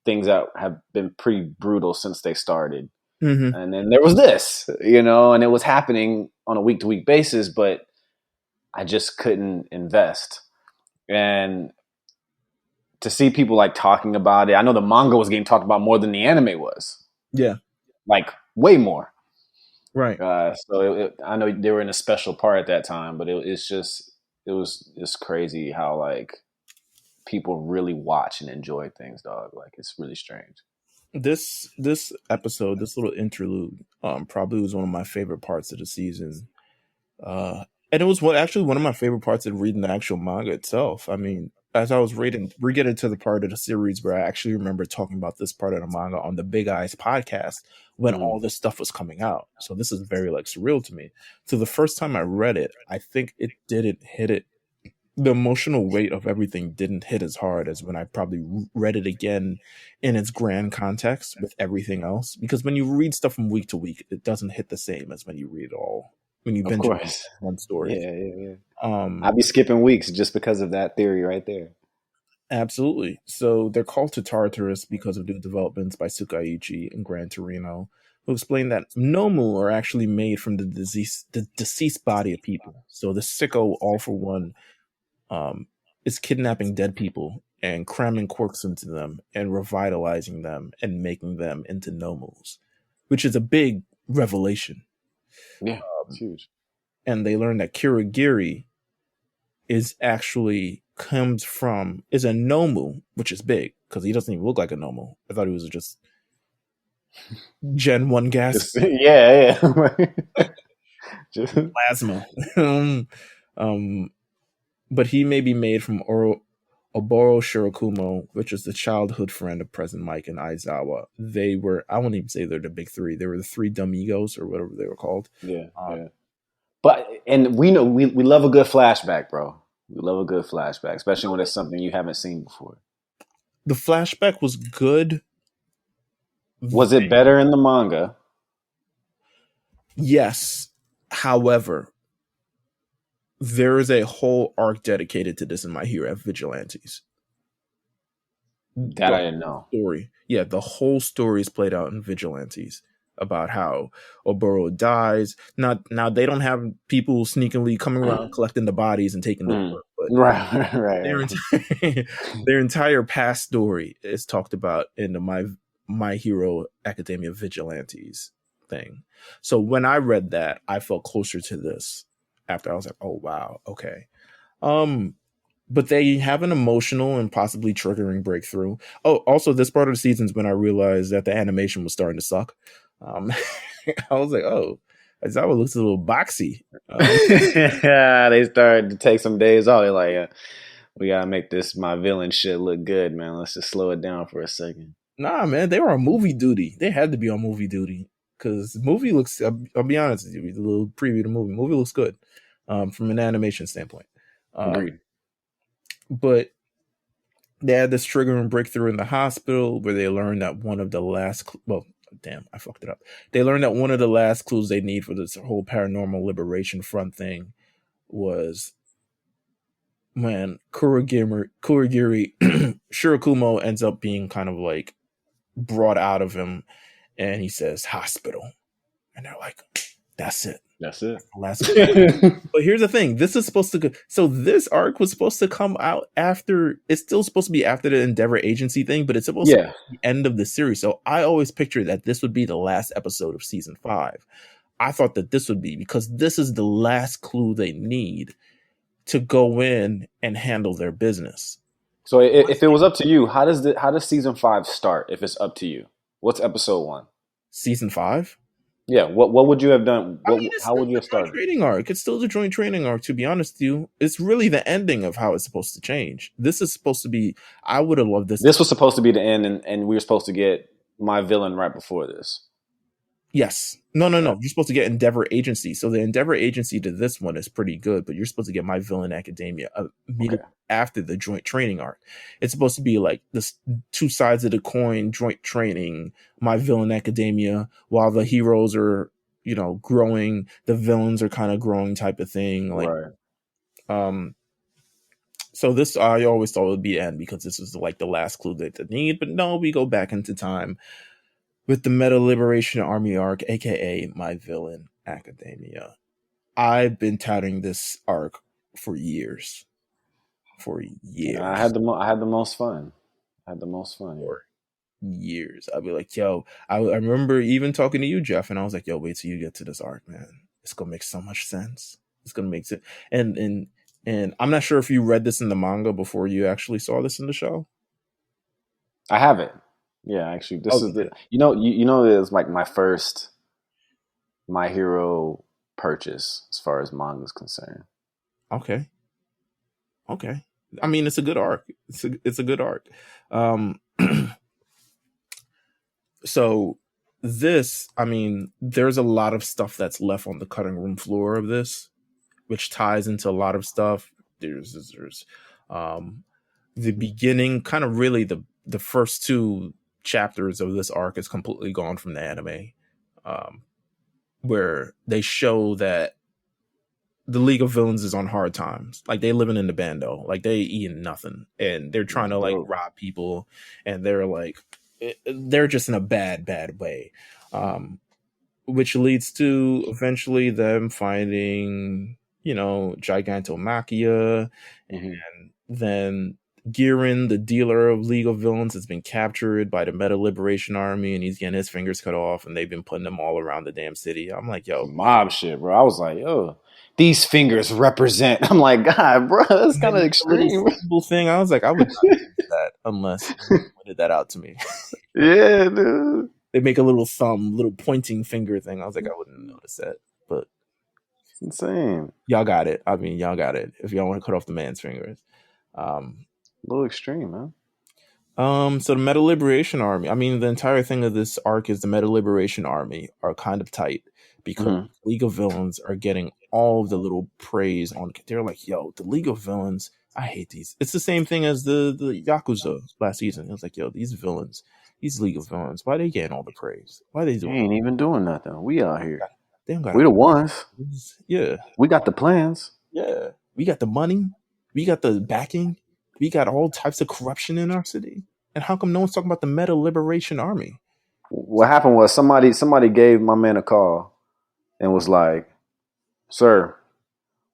things that have been pretty brutal since they started. Mm-hmm. And then there was this, and it was happening on a week-to-week basis, but I just couldn't invest. And to see people like talking about it, I know the manga was getting talked about more than the anime was. Yeah. Like way more. Right. So I know they were in a special part at that time, but it was just crazy how like people really watch and enjoy things, dog. Like it's really strange. This episode, this little interlude, probably was one of my favorite parts of the season. And it was actually one of my favorite parts of reading the actual manga itself. I mean, as I was reading, we're getting to the part of the series where I actually remember talking about this part of the manga on the Big Eyes podcast when all this stuff was coming out. So this is very like surreal to me. So the first time I read it, I think it didn't hit it. The emotional weight of everything didn't hit as hard as when I probably read it again in its grand context with everything else. Because when you read stuff from week to week, it doesn't hit the same as when you read it all. When you Of binge course. one story. Yeah. I'd be skipping weeks just because of that theory right there. Absolutely. So they're called to Tartarus because of new developments by Tsukaichi and Gran Torino, who explain that Nomu are actually made from the deceased body of people. So the sicko, all for one, is kidnapping dead people and cramming quirks into them and revitalizing them and making them into Nomus, which is a big revelation. Yeah, it's huge. And they learn that Kurogiri is a Nomu, which is big because he doesn't even look like a Nomu. I thought he was just Gen 1 gas. Yeah. Just Plasma. But he may be made from Oboro Shirakumo, which is the childhood friend of President Mike and Aizawa. They were, I wouldn't even say they're the big three. They were the three Dumigos or whatever they were called. Yeah. But, and we know, we love a good flashback, bro. We love a good flashback, especially when it's something you haven't seen before. The flashback was good. Was it better in the manga? Yes. However, there is a whole arc dedicated to this in My Hero Vigilantes. That I didn't know. Story. Yeah, the whole story is played out in Vigilantes about how Oboro dies. Now they don't have people sneakily coming around collecting the bodies and taking the work, but right. Their entire past story is talked about in the My Hero Academia Vigilantes thing. So when I read that, I felt closer to this. After I was like, oh wow, okay. But they have an emotional and possibly triggering breakthrough. Oh, also this part of the season is when I realized that the animation was starting to suck. I was like, oh, Aizawa looks a little boxy. They started to take some days off. They're like, we gotta make this my villain shit look good, man. Let's just slow it down for a second. Nah, man, they were on movie duty. They had to be on movie duty because the movie looks. I'll be honest with you, the little preview of the movie. Movie looks good from an animation standpoint. Agreed. But they had this triggering breakthrough in the hospital where they learned that one of the last. I fucked it up. They learned that one of the last clues they need for this whole paranormal liberation front thing was when Kurogiri Shirakumo ends up being kind of like brought out of him, and he says hospital, and they're like, that's it. Last But here's the thing, this is supposed to go, so this arc was supposed to come out after, it's still supposed to be after the Endeavor Agency thing, but it's supposed to be the end of the series. So I always pictured that this would be the last episode of season 5. I thought that this would be, because this is the last clue they need to go in and handle their business. So if it was up to you, how does season 5 start? If it's up to you, what's episode 1? Season 5? Yeah. What would you have done? How would you have started? Training arc. It's still the joint training arc. To be honest with you, it's really the ending of how it's supposed to change. This is supposed to be. I would have loved this. This was supposed to be the end, and we were supposed to get my villain right before this. Yes. No. You're supposed to get Endeavor Agency. So the Endeavor Agency to this one is pretty good, but you're supposed to get My Villain Academia after the joint training arc. It's supposed to be like this two sides of the coin, joint training, My Villain Academia, while the heroes are, growing, the villains are kind of growing type of thing. So this, I always thought it would be the end because this was like the last clue that they need, but no, we go back into time with the Meta Liberation Army arc, aka My Villain Academia. I've been touting this arc for years. I had the most fun. For years. I'd be like, yo, I remember even talking to you, Jeff, and I was like, yo, wait till you get to this arc, man. It's gonna make so much sense. It's gonna make sense. And I'm not sure if you read this in the manga before you actually saw this in the show. I haven't. Yeah, actually, this is the it was like my first My Hero purchase as far as manga is concerned. Okay. I mean, it's a good arc. It's a good arc. Um, so this, I mean, there's a lot of stuff that's left on the cutting room floor of this, which ties into a lot of stuff. There's um, the beginning, kind of really the first two chapters of this arc is completely gone from the anime, um, where they show that the League of Villains is on hard times. Like they living in the bando, like they eating nothing, and they're trying That's to like dope. rob people, and they're like they're just in a bad way. Which leads to eventually them finding, Gigantomachia, Hmm. and then Girin, the dealer of League of Villains, has been captured by the Meta Liberation Army, and he's getting his fingers cut off, and they've been putting them all around the damn city. I'm like, yo, Some mob shit, bro. I was like, yo, these fingers represent. I'm like, God, bro, that's and they kind of make a little extreme. symbol thing. I was like, I would not use that unless you pointed that out to me. Yeah, dude. They make a little thumb, little pointing finger thing. I was like, I wouldn't notice that, but It's insane. y'all got it. I mean, y'all got it. If y'all want to cut off the man's fingers. Um, A little extreme, man. so the Meta Liberation Army, I mean, the entire thing of this arc is the Meta Liberation Army are kind of tight because Mhm. League of Villains are getting all of the little praise on. They're like, yo, the League of Villains, I hate these. It's the same thing as the Yakuza last season. It was like, yo, these villains, these League of Villains, why they getting all the praise? Why they They doing? ain't even doing nothing. We out here. They don't got. We the ones. Yeah, We got the plans. yeah. We got the money. We got the backing. We got all types of corruption in our city. And how come no one's talking about the Meta Liberation Army? What happened was somebody gave my man a call and was like, "Sir,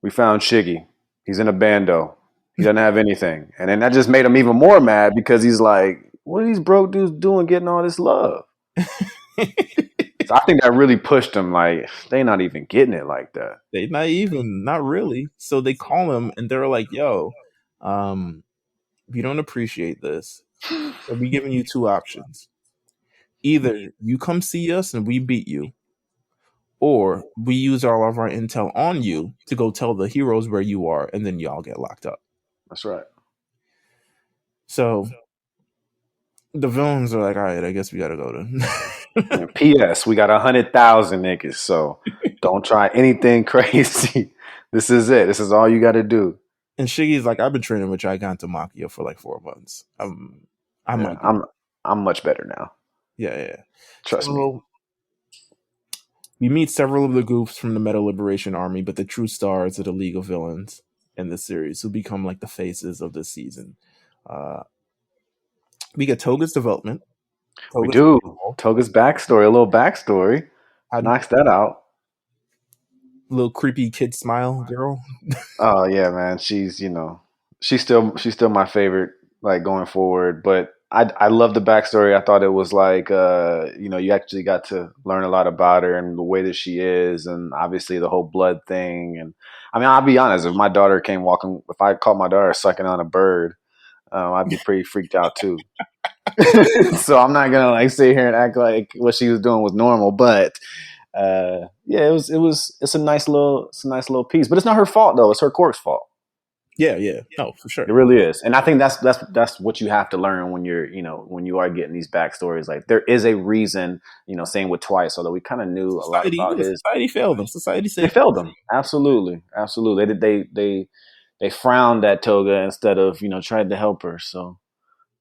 we found Shiggy. He's in a bando. He doesn't have anything." And then that just made him even more mad because he's like, "What are these broke dudes doing getting all this love?" So I think that really pushed him. Like, they not even getting it like that. They not really. So they call him and they're like, yo, we don't appreciate this. So we giving you two options. Either you come see us and we beat you, or we use all of our intel on you to go tell the heroes where you are, and then y'all get locked up. That's right. So the villains are like, all right, I guess we gotta go to. And P.S. We got 100,000 niggas, so don't try anything crazy. This is it. This is all you got to do. And Shiggy's like, I've been training with Gigantomachia for like 4 months. I might. I'm much better now. Yeah. Trust me. We meet several of the groups from the Meta Liberation Army, but the true stars of the League of Villains in this series who become like the faces of this season. We get Toga's development. We do. Toga's backstory, a little backstory. Knocks that out. Little creepy kid smile girl. Oh yeah, man. She's she's still my favorite, like, going forward. But I love the backstory. I thought it was like you actually got to learn a lot about her and the way that she is, and obviously the whole blood thing. And I mean, I'll be honest, if I caught my daughter sucking on a bird, I'd be pretty freaked out too. So I'm not gonna like sit here and act like what she was doing was normal, but yeah, it's a nice little piece. But it's not her fault though; it's her quirk's fault. Yeah, no, for sure. It really is, and I think that's what you have to learn when when you are getting these backstories. Like, there is a reason. Same with Twice, although we kind of knew a lot about his. Society failed them. Society They failed them. Absolutely. They frowned at Toga instead of tried to help her. So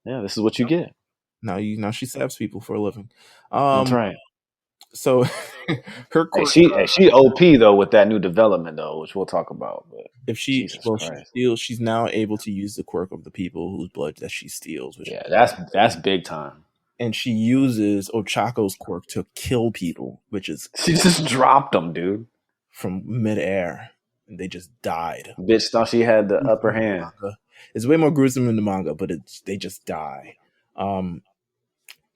yeah, this is what you get. Now she stabs people for a living. That's right. So her quirk, she OP though with that new development though, which we'll talk about. But if she steals, she's now able to use the quirk of the people whose blood that she steals. Which that's big time. And she uses Ochako's quirk to kill people, which is she just dropped them, dude, from midair, and they just died. Bitch thought she had the upper hand. It's way more gruesome in the manga, but they just die.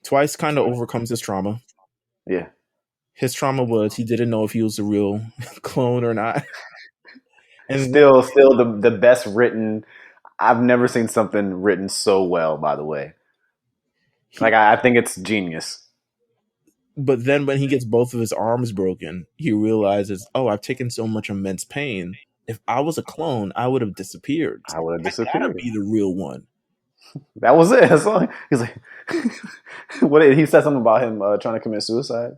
Twice kind of overcomes his trauma. Yeah. His trauma was he didn't know if he was a real clone or not. And still the best written. I've never seen something written so well, by the way. Like, I think it's genius. But then when he gets both of his arms broken, he realizes, oh, I've taken so much immense pain if I was a clone, I would have disappeared. I would have I gotta disappeared. be the real one. That was it. That's all. He's like, he said something about him trying to commit suicide.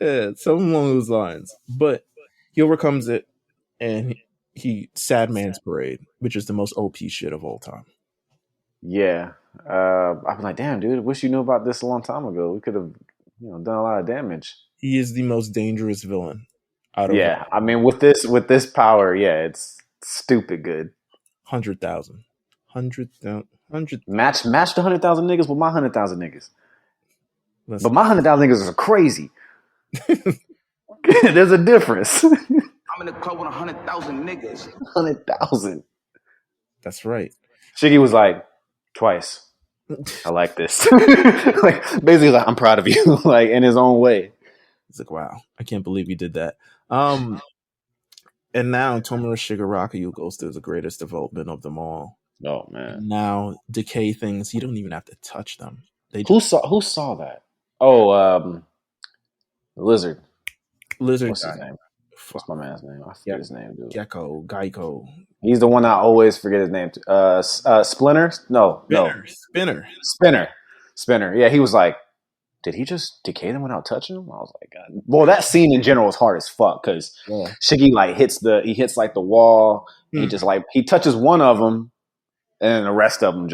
Yeah, something along those lines. But he overcomes it, and he Sad Man's Parade, which is the most OP shit of all time. Yeah, I was like, damn, dude, wish you knew about this a long time ago. We could have, done a lot of damage. He is the most dangerous villain out of Yeah, I mean, with this power, yeah, it's stupid good. 100,000. 100,000. Match the 100,000 niggas with my 100,000 niggas. Listen. But my 100,000 niggas are crazy. There's a difference. I'm in the club with 100,000 niggas. 100,000. That's right. Shiggy was like, twice. I like this. Like, basically, like, I'm proud of you, like, in his own way. It's like, wow, I can't believe he did that. And now Tomura Shigaraki goes through the greatest development of them all. Oh man! And now decay things, you don't even have to touch them. Who saw that? Oh, the lizard. Lizard. What's his name? What's my man's name? I forget his name, dude. Geico. He's the one I always forget his name. Splinter? No. Spinner. Yeah, he was like, did he just decay them without touching them? I was like, God. Well, that scene in general is hard as fuck because Shiggy like hits like the wall. He just like he touches one of them, and the rest of them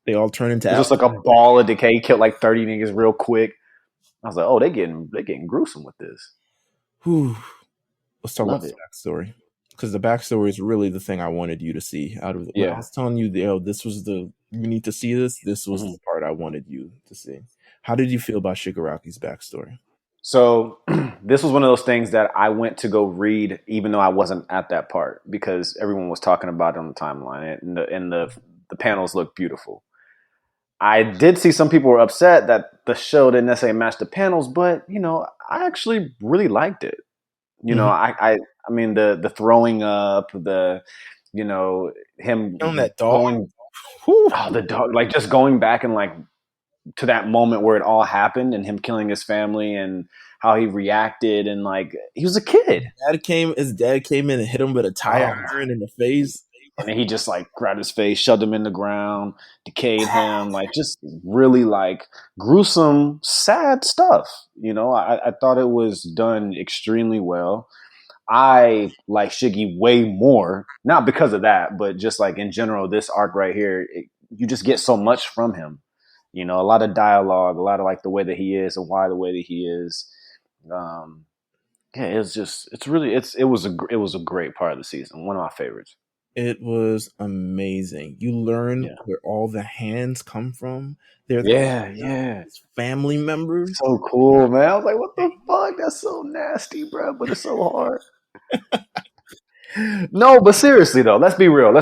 they all turn into just like a ball of decay. He killed like 30 niggas real quick. I was like, oh, they're getting gruesome with this. Whew. Let's talk about the backstory, because the backstory is really the thing I wanted you to see out of it. Yeah, I was telling you, you need to see this. This was the part I wanted you to see. How did you feel about Shigaraki's backstory? So this was one of those things that I went to go read, even though I wasn't at that part, because everyone was talking about it on the timeline, and the panels looked beautiful. I did see some people were upset that the show didn't necessarily match the panels, but I actually really liked it. I mean the throwing up, him on that dog, the dog, like just going back and like to that moment where it all happened and him killing his family and how he reacted, and like he was a kid. His dad came in and hit him with a tire iron in the face. And then he just like grabbed his face, shoved him in the ground, decayed him, like just really like gruesome, sad stuff. I thought it was done extremely well. I like Shiggy way more, not because of that, but just like in general, this arc right here, you just get so much from him. A lot of dialogue, a lot of like the way that he is and why the way that he is. It was a great part of the season. One of my favorites. It was amazing. You learn where all the hands come from. They're his family members. So cool, man. I was like, what the fuck? That's so nasty, bro. But it's so hard. No, but seriously though, let's be real.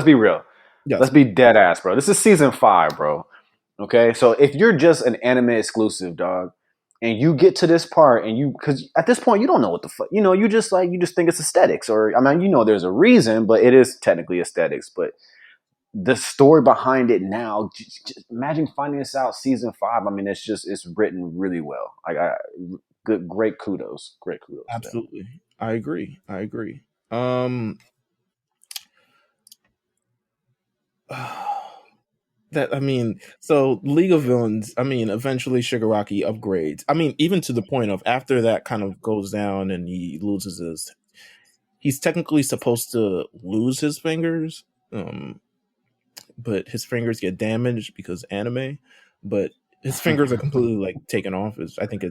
Yes. Let's be dead ass, bro. This is season 5, bro. Okay, so if you're just an anime exclusive, dog, and you get to this part, and because at this point you don't know what the fuck, you just think it's aesthetics, or I mean, there's a reason, but it is technically aesthetics. But the story behind it now, just imagine finding this out season 5. I mean, it's written really well. Great kudos. Absolutely, I agree. So League of Villains, eventually Shigaraki upgrades. Even to the point of after that kind of goes down and he loses he's technically supposed to lose his fingers, but his fingers get damaged because anime, but his fingers are completely like taken off. I think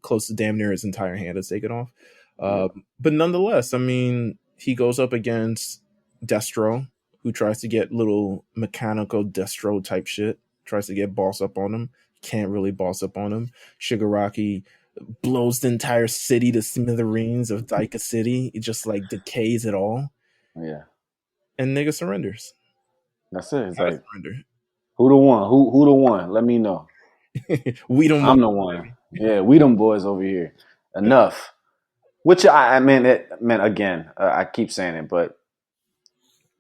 close to damn near his entire hand is taken off. But nonetheless, he goes up against Destro, who tries to get little mechanical Destro type shit, tries to get boss up on him. Can't really boss up on him. Shigaraki blows the entire city to smithereens of Daika City. It just like decays it all. Yeah. And nigga surrenders. That's it. It's like, who the one? Who the one? Let me know. I'm the one. Yeah, we them boys over here. Enough. Which I again, I keep saying it, but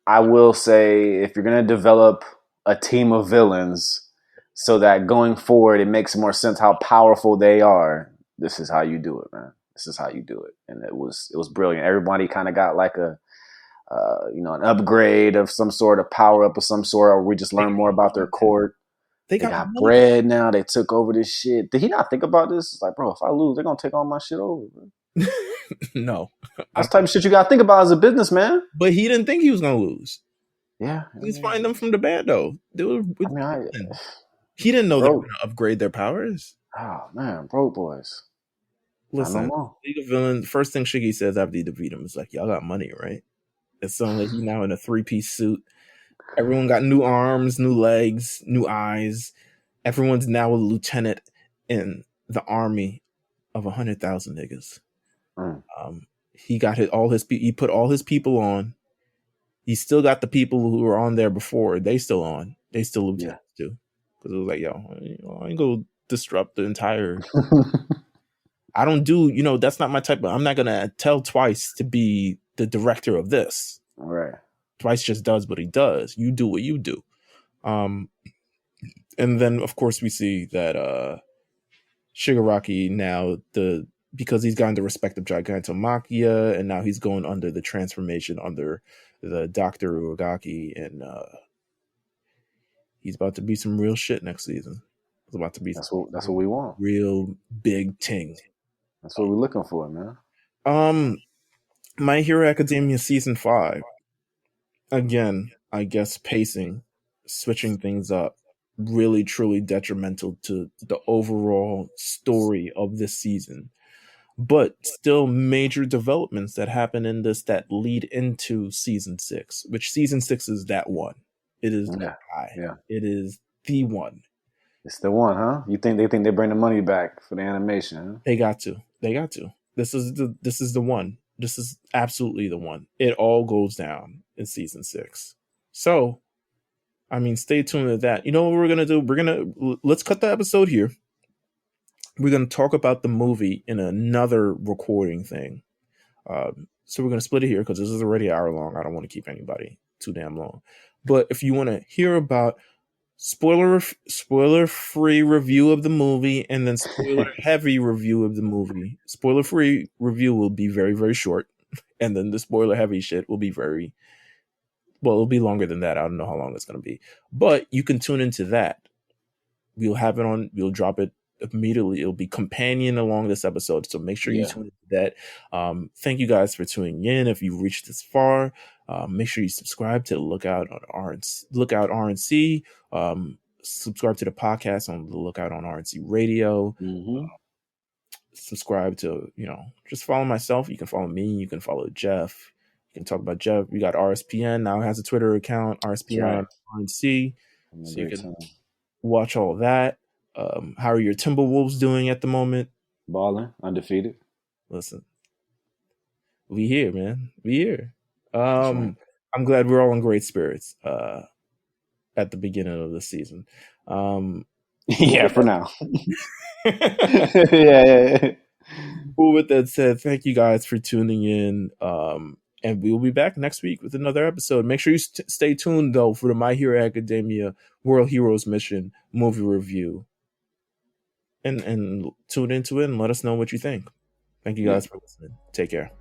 I will say if you're going to develop a team of villains so that going forward it makes more sense how powerful they are, this is how you do it, man. This is how you do it. And it was brilliant. Everybody kind of got like a an upgrade of some sort, of power up of some sort, or we just learn more about their court. They got bread now. They took over this shit. Did he not think about this? It's like, bro, if I lose, they're gonna take all my shit over, bro. No. That's the type of shit you gotta think about as a businessman. But he didn't think he was gonna lose. Yeah. He's finding them from the band though. He didn't know they were gonna upgrade their powers. Oh man, broke boys. Listen, League of Villains, first thing Shiggy says after he defeat him is like, y'all got money, right? It's only he now in a 3-piece suit. Everyone got new arms, new legs, new eyes. Everyone's now a lieutenant in the army of 100,000 niggas. He got he put all his people on. He still got the people who were on there before. They still on. They still lieutenants too. Because it was like, I ain't go disrupt the entire. I don't do, that's not my type of. I'm not gonna tell Twice to be the director of this. All right. Twice just does what he does. You do what you do. And then of course we see that Shigaraki now because he's gotten the respect of Gigantomachia, and now he's going under the transformation under the Dr. Uragaki, and he's about to be some real shit next season. It's about to be that's what we want. Real big ting. That's what we're looking for, man. My Hero Academia season 5. Again, I guess pacing, switching things up, really truly detrimental to the overall story of this season. But still major developments that happen in this that lead into season 6, which season 6 is that one. It is that guy. Yeah. It is the one. It's the one, huh? They think they bring the money back for the animation, huh? They got to. This is the one. This is absolutely the one. It all goes down in season 6. So, I mean, stay tuned to that. You know what we're going to do? Let's cut the episode here. We're going to talk about the movie in another recording thing. So we're going to split it here because this is already an hour long. I don't want to keep anybody too damn long. But if you want to hear about spoiler-free review of the movie and then spoiler-heavy review of the movie, spoiler-free review will be very, very short. And then the spoiler-heavy shit will be it'll be longer than that. I don't know how long it's going to be. But you can tune into that. We'll drop it immediately. It'll be companion along this episode, so make sure you tune into that. Thank you guys for tuning in. If you've reached this far, make sure you subscribe to Lookout RNC. Subscribe to the podcast on the Lookout on RNC Radio. Subscribe to, just follow myself. You can follow me. You can follow Jeff. You can talk about Jeff. We got RSPN now has a Twitter account, RSPN RNC. So you can watch all that. How are your Timberwolves doing at the moment? Balling, undefeated. Listen, we here, man. We here. I'm glad we're all in great spirits at the beginning of the season. Yeah, for now. yeah. Well, with that said, thank you guys for tuning in. And we'll be back next week with another episode. Make sure you stay tuned, though, for the My Hero Academia World Heroes Mission movie review. And tune into it and let us know what you think. Thank you guys for listening. Take care.